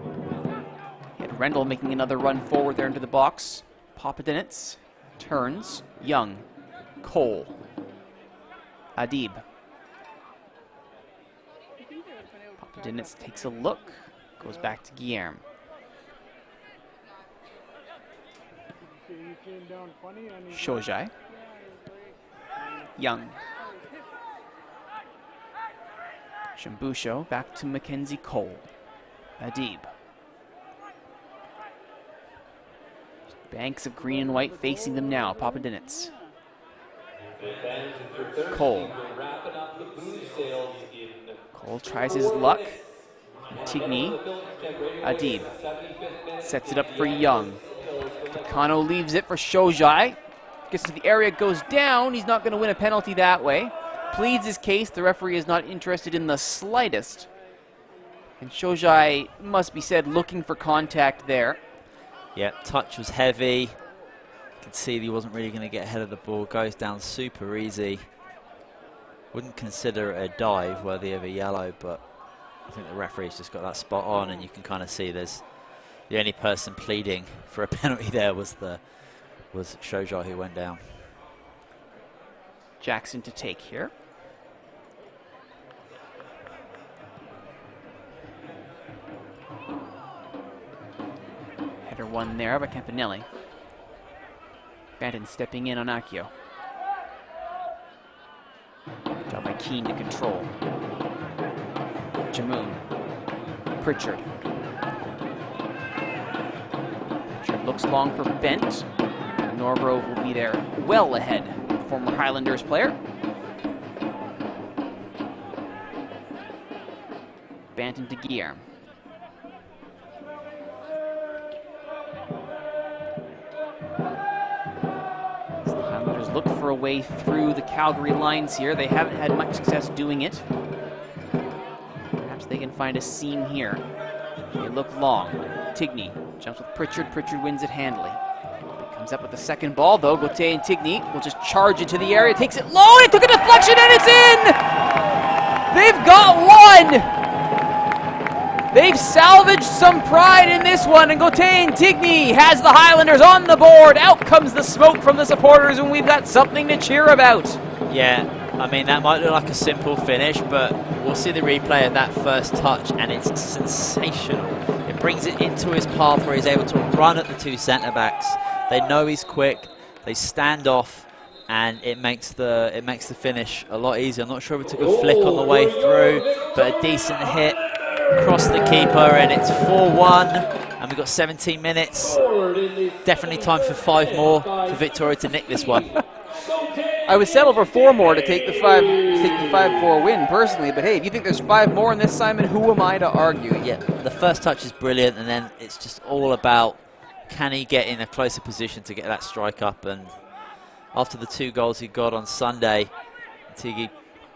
And Rendell making another run forward there into the box. Papadinitz turns. Young. Cole. Adib. Papadinitz takes a look. Goes back to Guillerme. Shojai. Young. Shambusho back to Mackenzie Cole. Adib. Banks of green and white facing them now. Papadinitz. Cole. Cole tries his luck. Tigny. Adib. Sets it up for Young. Takano leaves it for Shojai. Gets to the area, goes down. He's not going to win a penalty that way. Pleads his case. The referee is not interested in the slightest. And Shojai, must be said, looking for contact there. Yeah, touch was heavy. You could see that he wasn't really going to get ahead of the ball. Goes down super easy. Wouldn't consider it a dive worthy of a yellow, but I think the referee's just got that spot on, and you can kind of see there's the only person pleading for a penalty there was Shojai, who went down. Jackson to take here. Header one there by Campanelli. Banton stepping in on Accio. Job by Keane to control. Jamoon. Pritchard. Pritchard looks long for Bent. Norgrove will be there well ahead. Former Highlanders player. Banton to Guillerme. As the Highlanders look for a way through the Calgary lines here. They haven't had much success doing it. Perhaps they can find a seam here. They look long. Tigny jumps with Pritchard. Pritchard wins it handily. Comes up with the second ball, though. Gauthier and Tigny will just charge into the area. Takes it low, and it took a deflection, and it's in! They've got one! They've salvaged some pride in this one, and Gauthier and Tigny has the Highlanders on the board. Out comes the smoke from the supporters, and we've got something to cheer about. Yeah, I mean, that might look like a simple finish, but we'll see the replay of that first touch, and it's sensational. It brings it into his path where he's able to run at the two centre-backs. They know he's quick, they stand off, and it makes the finish a lot easier. I'm not sure if it took a flick on the way through, but a decent hit across the keeper, and it's 4-1, and we've got 17 minutes. Definitely time for 5 more for Victoria to nick this one. I would settle for 4 more to take the 5-4 win personally, but hey, if you think there's 5 more in this, Simon, who am I to argue? Yeah, the first touch is brilliant, and then it's just all about, can he get in a closer position to get that strike up? And after the 2 goals he got on Sunday, Tiggy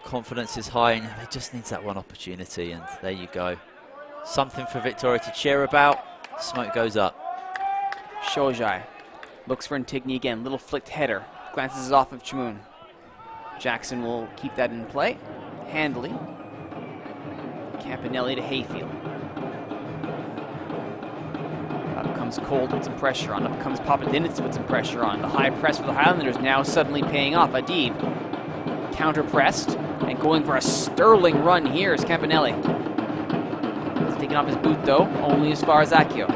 confidence is high, and he just needs that one opportunity, and there you go. Something for Victoria to cheer about. Smoke goes up. Shojai looks for Antigny again. Little flicked header. Glances off of Chamoun. Jackson will keep that in play. Handley. Campanelli to Hayfield. Up comes Cole to put some pressure on. Up comes Papadinitz to put some pressure on. The high press for the Highlanders now suddenly paying off. Adib counter-pressed and going for a sterling run here is Campanelli. He's taking off his boot though, only as far as Accio.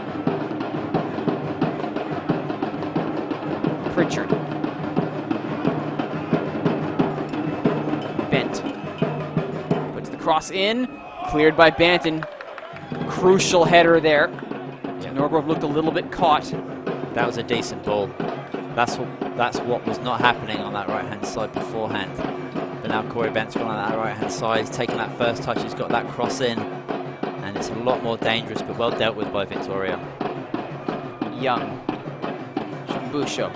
Pritchard. Bent. Puts the cross in. Cleared by Banton. Crucial header there. Norgrove looked a little bit caught. That was a decent ball. That's what was not happening on that right-hand side beforehand. But now Corey Bent's gone on that right-hand side. He's taken that first touch. He's got that cross in. And it's a lot more dangerous, but well dealt with by Victoria. Young. Shambusho.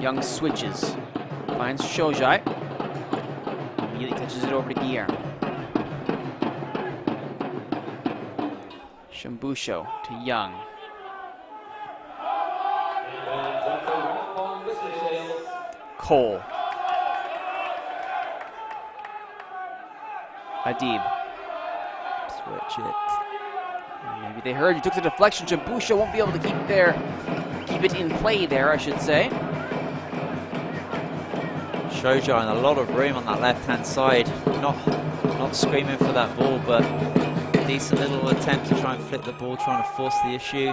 Young switches. Finds Shojai. Immediately touches it over to Guillermo. Shambusho to Young. Cole. Adib. Switch it. Maybe they heard. He took the deflection. Shambusho won't be able to keep it in play there, I should say. Shojai in a lot of room on that left-hand side. Not screaming for that ball, but decent little attempt to try and flip the ball, trying to force the issue.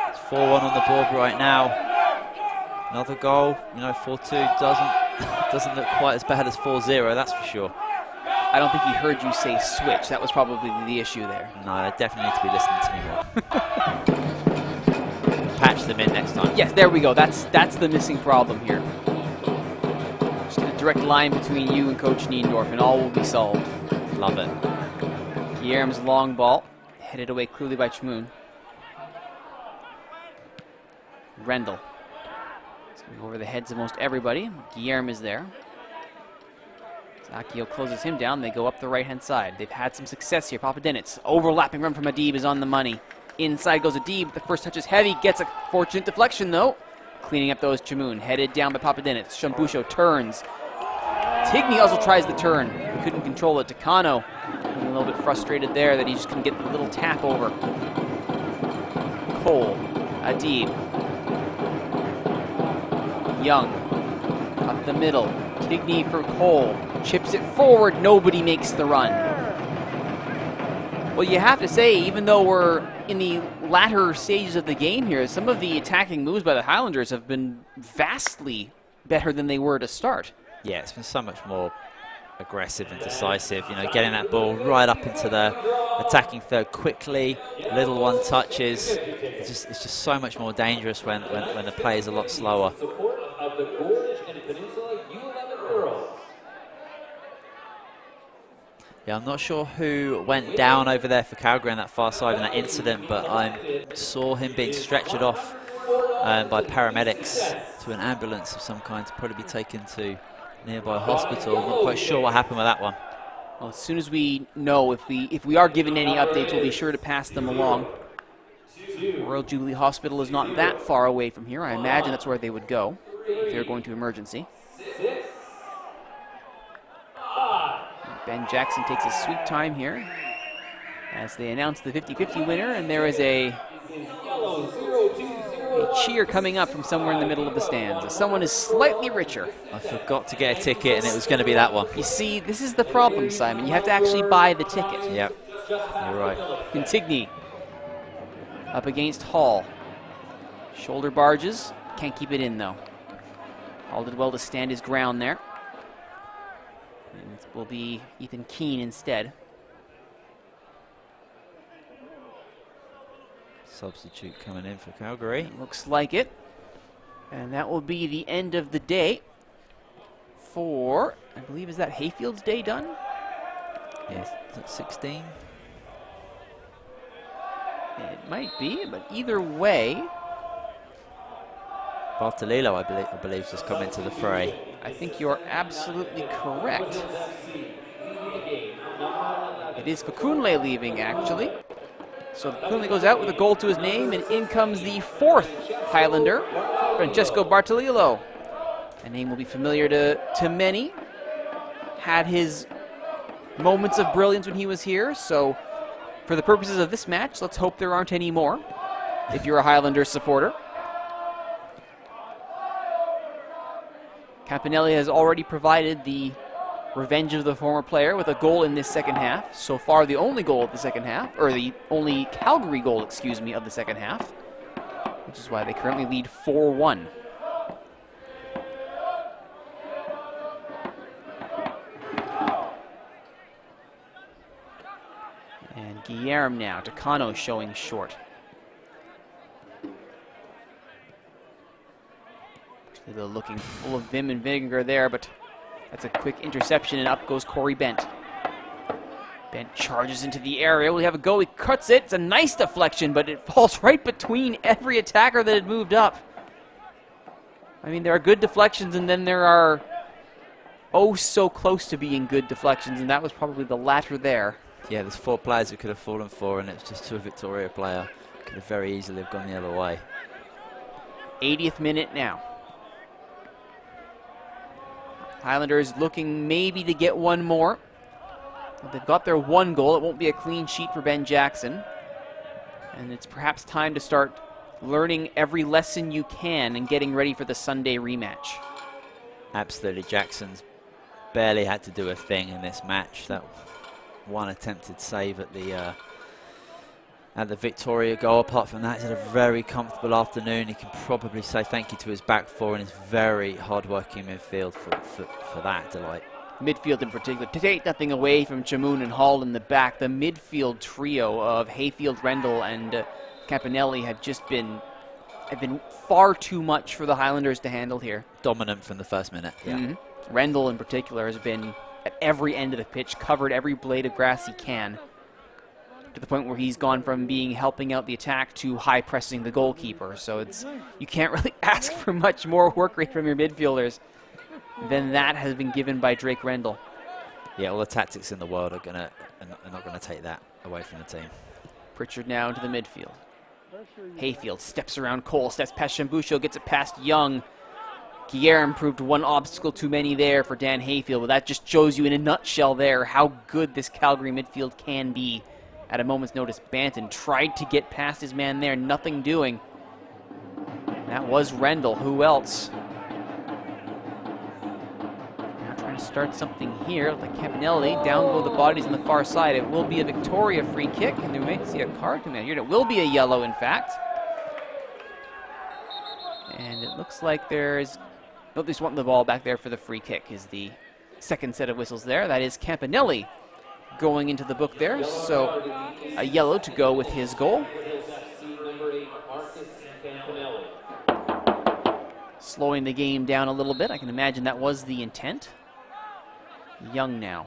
It's 4-1 on the board right now. Another goal, 4-2 doesn't look quite as bad as 4-0, that's for sure. I don't think he heard you say switch. That was probably the issue there. No, they definitely need to be listening to me more. Patch them in next time. Yes, there we go. That's the missing problem here. Just a direct line between you and Coach Niendorf, and all will be solved. Love it. Guillermo's long ball, headed away clearly by Chmoon. Rendell. It's going over the heads of most everybody. Guillermo is there. Akio closes him down. They go up the right-hand side. They've had some success here. Papadinitz. Overlapping run from Adib is on the money. Inside goes Adib. The first touch is heavy. Gets a fortunate deflection, though. Cleaning up those Chmoon. Headed down by Papadinitz. Shambusho turns. Tigney also tries the turn. He couldn't control it. Takano a little bit frustrated there that he just couldn't get the little tap over. Cole. Adib. Young. Up the middle. Tigney for Cole. Chips it forward. Nobody makes the run. Well, you have to say, even though we're in the latter stages of the game here, some of the attacking moves by the Highlanders have been vastly better than they were to start. Yeah, it's been so much more aggressive and decisive, getting that ball right up into the attacking third quickly, little one touches. It's just so much more dangerous when the play is a lot slower. Support of the Gorge and Peninsula U11 girls. Yeah, I'm not sure who went down over there for Calgary on that far side in that incident, but I saw him being stretchered off by paramedics to an ambulance of some kind to probably be taken to nearby hospital. Not quite sure what happened with that one. Well, as soon as we know, if we are given any updates, we'll be sure to pass them along. Royal Jubilee Hospital is not that far away from here. I imagine that's where they would go if they're going to emergency. Ben Jackson takes a sweet time here as they announce the 50-50 winner, and there is a cheer coming up from somewhere in the middle of the stands. As someone is slightly richer. I forgot to get a ticket, and it was going to be that one. You see, this is the problem, Simon. You have to actually buy the ticket. Yep, you're right. Contigny up against Hall. Shoulder barges. Can't keep it in, though. Hall did well to stand his ground there. And it will be Ethan Keane instead. Substitute coming in for Calgary. Looks like it. And that will be the end of the day for, I believe, is that Hayfield's day done? Yes, is it 16? It might be, but either way. Bartolillo, I believe, has come into the fray. I think you're absolutely correct. It is Fakunle leaving, actually. So Fakunle goes out with a goal to his name, and in comes the fourth Highlander, Francesco Bartolillo. A name will be familiar to many. Had his moments of brilliance when he was here, so for the purposes of this match, let's hope there aren't any more, if you're a Highlander supporter. Campanelli has already provided the revenge of the former player with a goal in this second half. So far, the only goal of the second half, or the only Calgary goal, excuse me, of the second half, which is why they currently lead 4-1. And Guillermo now, Takano showing short. They're looking full of vim and vinegar there, but that's a quick interception, and up goes Corey Bent. Bent charges into the area. We have a go. He cuts it. It's a nice deflection, but it falls right between every attacker that had moved up. I mean, there are good deflections, and then there are oh so close to being good deflections, and that was probably the latter there. Yeah, there's 4 players who could have fallen for, and it's just to a Victoria player. Could have very easily have gone the other way. 80th minute now. Highlanders looking maybe to get one more. They've got their 1 goal. It won't be a clean sheet for Ben Jackson. And it's perhaps time to start learning every lesson you can and getting ready for the Sunday rematch. Absolutely. Jackson's barely had to do a thing in this match. That one attempted save at the Victoria goal. Apart from that, he's had a very comfortable afternoon. He can probably say thank you to his back four and his very hard-working midfield for that delight. Midfield in particular, to take nothing away from Chamoun and Hall in the back, the midfield trio of Hayfield, Rendell, and Campanelli have been far too much for the Highlanders to handle here. Dominant from the first minute. Yeah. Rendell in particular has been at every end of the pitch, covered every blade of grass he can, to the point where he's gone from helping out the attack to high pressing the goalkeeper. So you can't really ask for much more work rate from your midfielders than that has been given by Drake Rendell. Yeah, all the tactics in the world are not gonna take that away from the team. Pritchard now into the midfield. Hayfield steps around Cole, steps past Shambusho, gets it past Young. Guillermo proved one obstacle too many there for Dan Hayfield, but that just shows you in a nutshell there how good this Calgary midfield can be. At a moment's notice, Banton tried to get past his man there, nothing doing. That was Rendell. Who else? Now trying to start something here. Like Campanelli, down below the bodies on the far side. It will be a Victoria free kick, and we may see a card come out here. It will be a yellow, in fact. And it looks like there's... No, they just want the ball back there for the free kick is the second set of whistles there. That is Campanelli going into the book there. So a yellow to go with his goal. Slowing the game down a little bit. I can imagine that was the intent. Young now.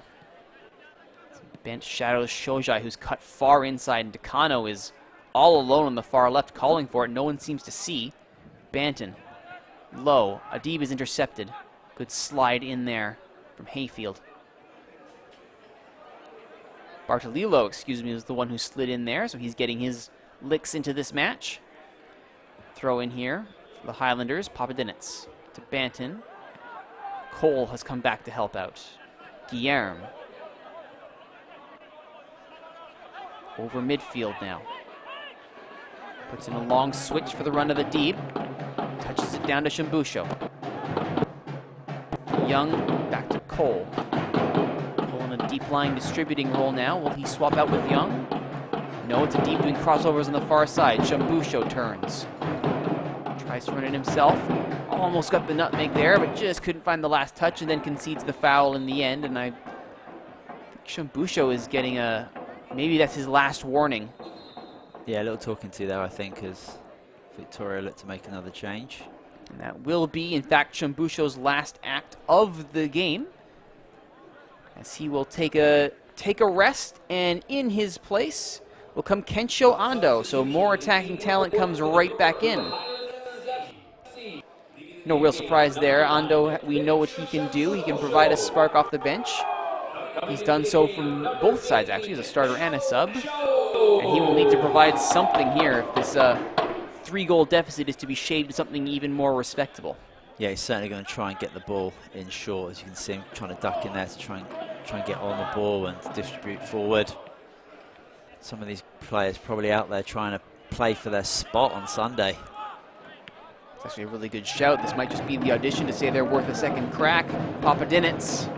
Bench shadows Shojai, who's cut far inside, and Takano is all alone on the far left calling for it. No one seems to see. Banton. Low. Adib is intercepted. Good slide in there from Hayfield. Bartolillo, is the one who slid in there, so he's getting his licks into this match. Throw in here for the Highlanders. Papadinitz to Banton. Cole has come back to help out. Guillermo. Over midfield now. Puts in a long switch for the run of Adib. Touches it down to Shambusho. Young back to Cole. Cole in a deep line distributing role now. Will he swap out with Young? No, it's Adib doing crossovers on the far side. Shambusho turns. Tries to run it himself. Almost got the nutmeg there, but just couldn't find the last touch and then concedes the foul in the end. And I think Shambusho is getting a... Maybe that's his last warning. Yeah, a little talking to there, I think, as Victoria look to make another change. And that will be, in fact, Shambusho's last act of the game, as he will take a rest, and in his place will come Kensho Ando. So more attacking talent comes right back in. No real surprise there. Ando, we know what he can do. He can provide a spark off the bench. He's done so from both sides, actually, as a starter and a sub. And he will need to provide something here if this 3-goal deficit is to be shaved to something even more respectable. Yeah, he's certainly going to try and get the ball in short. As you can see him trying to duck in there to try and get on the ball and distribute forward. Some of these players probably out there trying to play for their spot on Sunday. It's actually a really good shout. This might just be the audition to say they're worth a second crack. Papadinitz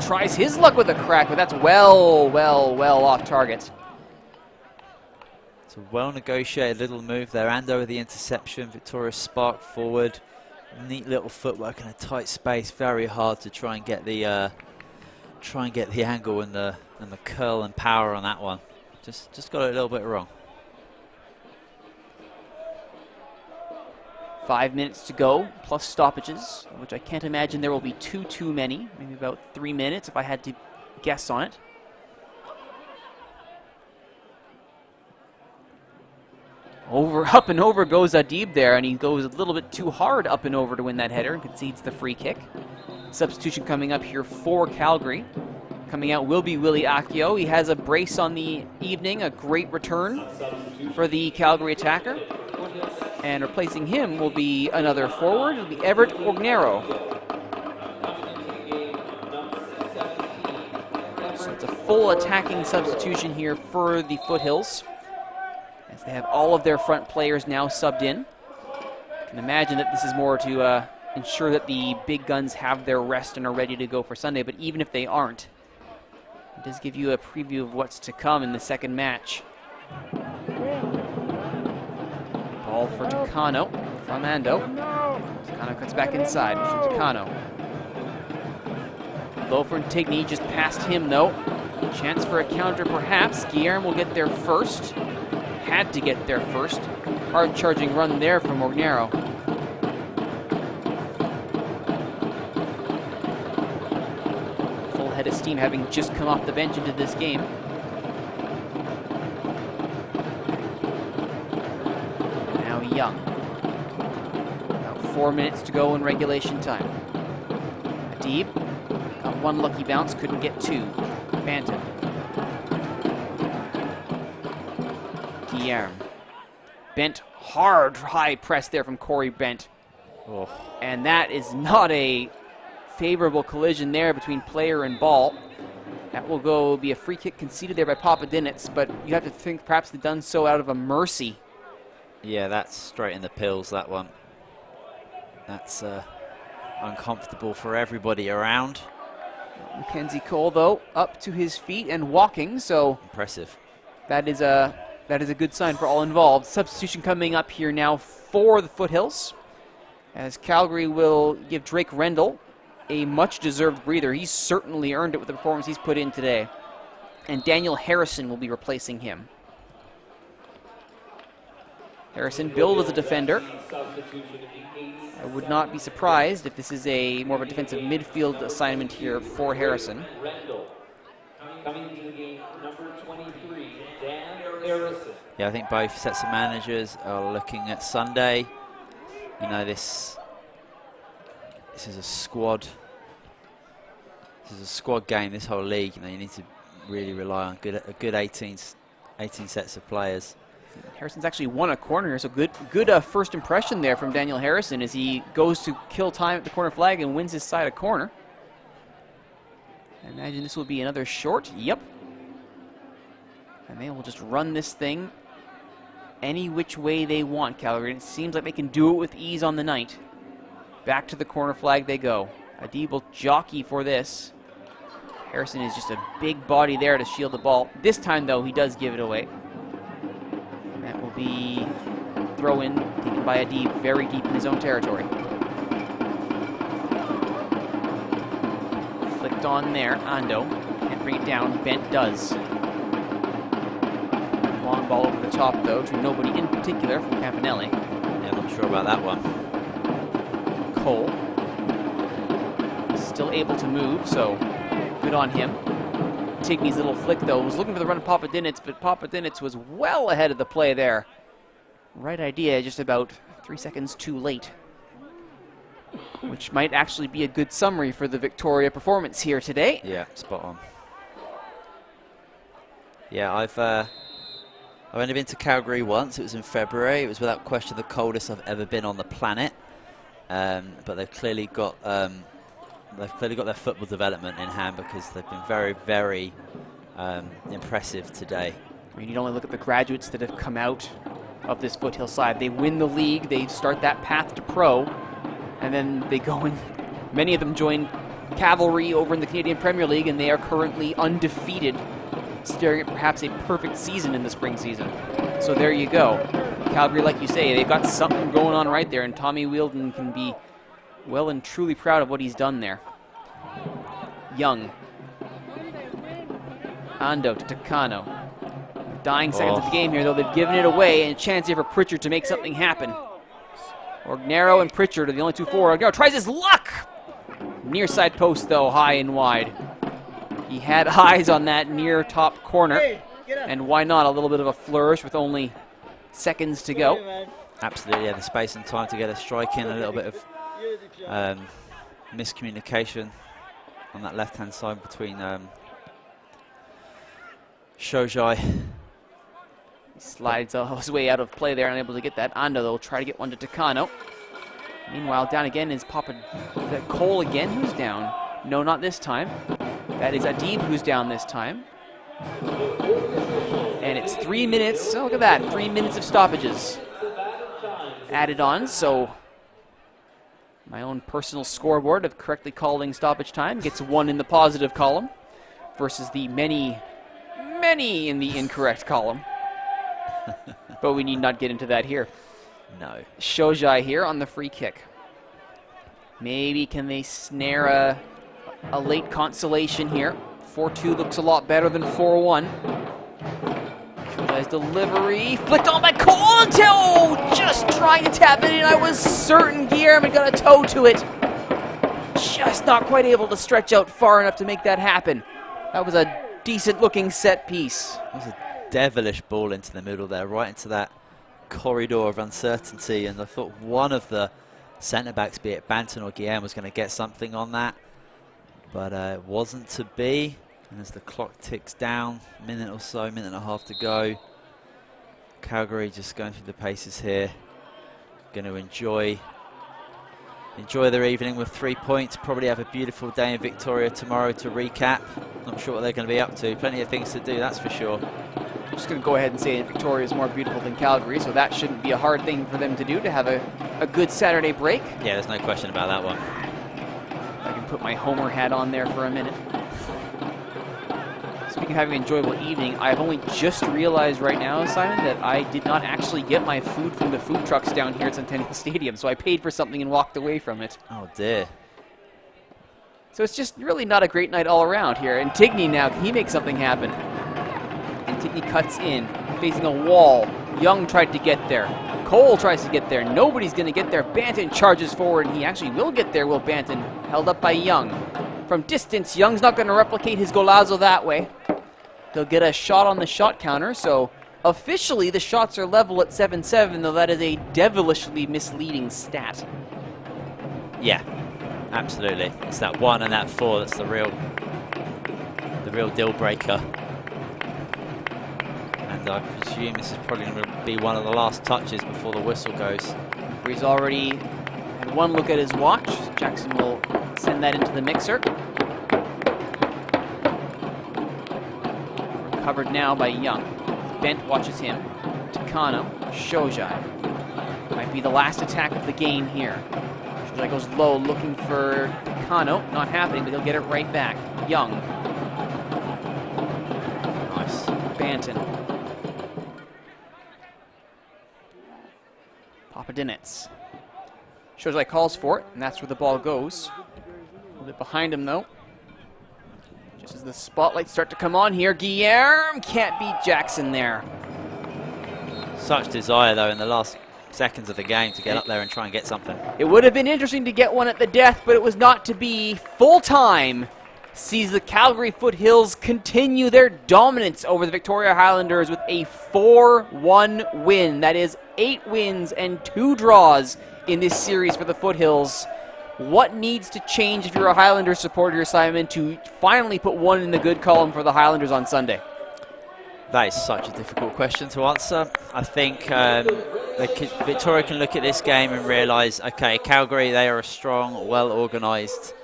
tries his luck with a crack, but that's well off target. It's a well-negotiated little move there. Ando with the interception. Victoria spark forward. Neat little footwork in a tight space. Very hard to try and get the angle and the curl and power on that one. Just got it a little bit wrong. 5 minutes to go, plus stoppages, which I can't imagine there will be too many. Maybe about 3 minutes if I had to guess on it. Up and over goes Adib there, and he goes a little bit too hard up and over to win that header and concedes the free kick. Substitution coming up here for Calgary. Coming out will be Willie Akio. He has a brace on the evening, a great return for the Calgary attacker. And replacing him will be another forward. It'll be Everett Ognero. So it's a full attacking substitution here for the Foothills, as they have all of their front players now subbed in. I can imagine that this is more to ensure that the big guns have their rest and are ready to go for Sunday, but even if they aren't, it does give you a preview of what's to come in the second match. Ball for Takano from Ando. Takano cuts back inside. Takano. Low for Antigny, just past him though. Chance for a counter perhaps. Guillermo will get there first. Had to get there first. Hard charging run there from Ognero. Full head of steam having just come off the bench into this game. Now Young. About 4 minutes to go in regulation time. Adib. Got one lucky bounce, couldn't get two. Banton. Guillermo. Bent hard, high press there from Corey Bent. Oh. And that is not a favorable collision there between player and ball. That will be a free kick conceded there by Papadinitz, but you have to think perhaps they've done so out of a mercy. Yeah, that's straight in the pills, that one. That's uncomfortable for everybody around. Mackenzie Cole, though, up to his feet and walking, so impressive. That is a good sign for all involved. Substitution coming up here now for the Foothills, as Calgary will give Drake Rendell a much-deserved breather. He's certainly earned it with the performance he's put in today. And Daniel Harrison will be replacing him. Harrison billed as a defender. I would not be surprised if this is more of a defensive midfield assignment here for Harrison. Coming into the game, number 23, Dan Harrison. Yeah, I think both sets of managers are looking at Sunday. You know, this is a squad. This is a squad game. This whole league, you know, you need to really rely on a good 18 sets of players. Harrison's actually won a corner here, so good first impression there from Daniel Harrison as he goes to kill time at the corner flag and wins his side a corner. I imagine this will be another short. Yep. And they will just run this thing any which way they want, Calgary. It seems like they can do it with ease on the night. Back to the corner flag they go. Adib will jockey for this. Harrison is just a big body there to shield the ball. This time, though, he does give it away. That will be throw in taken by Adib very deep in his own territory. Flicked on there, Ando. Can't bring it down, Bent does. Long ball over the top, though, to nobody in particular from Campanelli. Yeah, I'm not sure about that one. Cole. Still able to move, so good on him. Tigny's little flick, though, was looking for the run of Papadinitz, but Papadinitz was well ahead of the play there. Right idea, just about 3 seconds too late. Which might actually be a good summary for the Victoria performance here today. Yeah, spot on. Yeah, I've only been to Calgary once. It was in February. It was without question the coldest I've ever been on the planet. But they've clearly got their football development in hand, because they've been very, very impressive today. I mean, you only look at the graduates that have come out of this Foothill side. They win the league, they start that path to pro, and then they go and many of them join Cavalry over in the Canadian Premier League, and they are currently undefeated, staring at perhaps a perfect season in the spring season. So there you go. Calgary, like you say, they've got something going on right there, and Tommy Wheeldon can be well and truly proud of what he's done there. Young. Ando to Takano. Dying seconds of the game here, though. They've given it away, and a chance here for Pritchard to make something happen. Ognero and Pritchard are the only two forward. Ognero tries his luck! Near side post, though, high and wide. He had eyes on that near top corner. And why not? A little bit of a flourish with only seconds to go. Absolutely, yeah, the space and time to get a strike in, a little bit of miscommunication on that left-hand side between Shojai. He slides his way out of play there, unable to get that. Ando, though, will try to get one to Takano. Meanwhile, down again is Cole again, who's down. No, not this time. That is Adib who's down this time. And it's 3 minutes. Oh, look at that. 3 minutes of stoppages added on. So my own personal scoreboard of correctly calling stoppage time gets 1 in the positive column versus the many in the incorrect column. But we need not get into that here. No. Shojai here on the free kick. Maybe can they snare a late consolation here? 4-2 looks a lot better than 4-1. Shojai's delivery flicked on by Conto! Just trying to tap it in. I was certain Guillermo got a toe to it. Just not quite able to stretch out far enough to make that happen. That was a decent looking set piece. It was a devilish ball into the middle there, right into that corridor of uncertainty, and I thought one of the centre-backs, be it Banton or Guillermo, was going to get something on that, but it wasn't to be. And as the clock ticks down, minute or so, minute and a half to go, Calgary just going through the paces here, going to enjoy their evening with 3 points, probably have a beautiful day in Victoria tomorrow to recap. Not sure what they're going to be up to. Plenty of things to do, that's for sure. I'm just going to go ahead and say Victoria is more beautiful than Calgary, so that shouldn't be a hard thing for them to do, to have a good Saturday break. Yeah, there's no question about that one. I can put my Homer hat on there for a minute. Speaking of having an enjoyable evening, I've only just realized right now, Simon, that I did not actually get my food from the food trucks down here at Centennial Stadium, so I paid for something and walked away from it. Oh dear. So it's just really not a great night all around here. And Tigney now, can he make something happen? And Tigney cuts in, facing a wall. Young tried to get there. Cole tries to get there. Nobody's going to get there. Banton charges forward, and he actually will get there, Will Banton, held up by Young. From distance, Young's not going to replicate his golazo that way. He'll get a shot on the shot counter, so officially the shots are level at 7-7, though that is a devilishly misleading stat. Yeah, absolutely. It's that 1 and that 4 that's the real deal breaker. And I presume this is probably going to be one of the last touches before the whistle goes. He's already had one look at his watch. Jackson will send that into the mixer. Recovered now by Young. Bent watches him. Takano, Shojai. Might be the last attack of the game here. Shojai goes low, looking for Takano. Not happening, but he'll get it right back. Young. Nice. Banton. Papadinets. Shojai calls for it, and that's where the ball goes. A little bit behind him, though. Just as the spotlights start to come on here, Guillermo can't beat Jackson there. Such desire, though, in the last seconds of the game to get up there and try and get something. It would have been interesting to get one at the death, but it was not to be. Full time sees the Calgary Foothills continue their dominance over the Victoria Highlanders with a 4-1 win. That is 8 wins and 2 draws in this series for the Foothills. What needs to change if you're a Highlander supporter, Simon, to finally put 1 in the good column for the Highlanders on Sunday? That is such a difficult question to answer. I think Victoria can look at this game and realise, okay, Calgary, they are a strong, well-organised,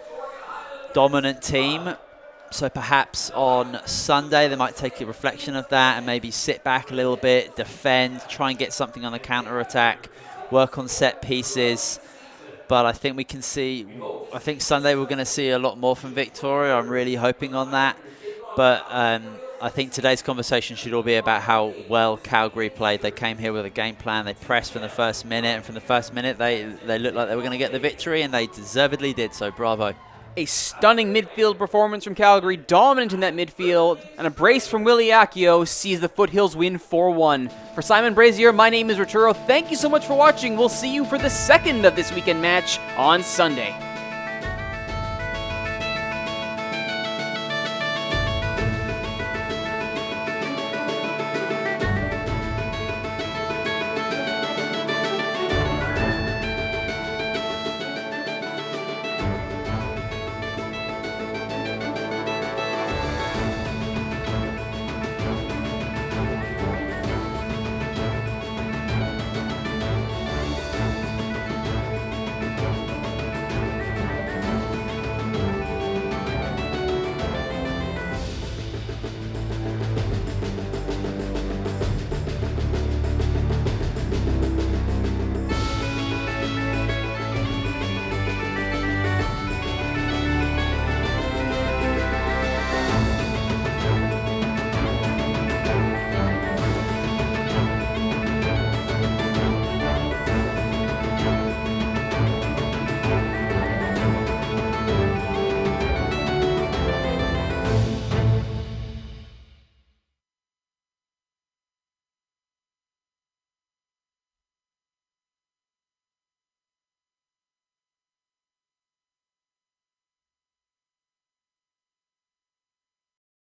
dominant team. So perhaps on Sunday they might take a reflection of that and maybe sit back a little bit, defend, try and get something on the counter-attack, work on set pieces. But I think we can see, I think Sunday we're going to see a lot more from Victoria. I'm really hoping on that. But I think today's conversation should all be about how well Calgary played. They came here with a game plan. They pressed from the first minute. And from the first minute, they looked like they were going to get the victory. And they deservedly did so. Bravo. A stunning midfield performance from Calgary, dominant in that midfield, and a brace from Willie Accio sees the Foothills win 4-1. For Simon Brazier, my name is Arturo. Thank you so much for watching. We'll see you for the second of this weekend match on Sunday.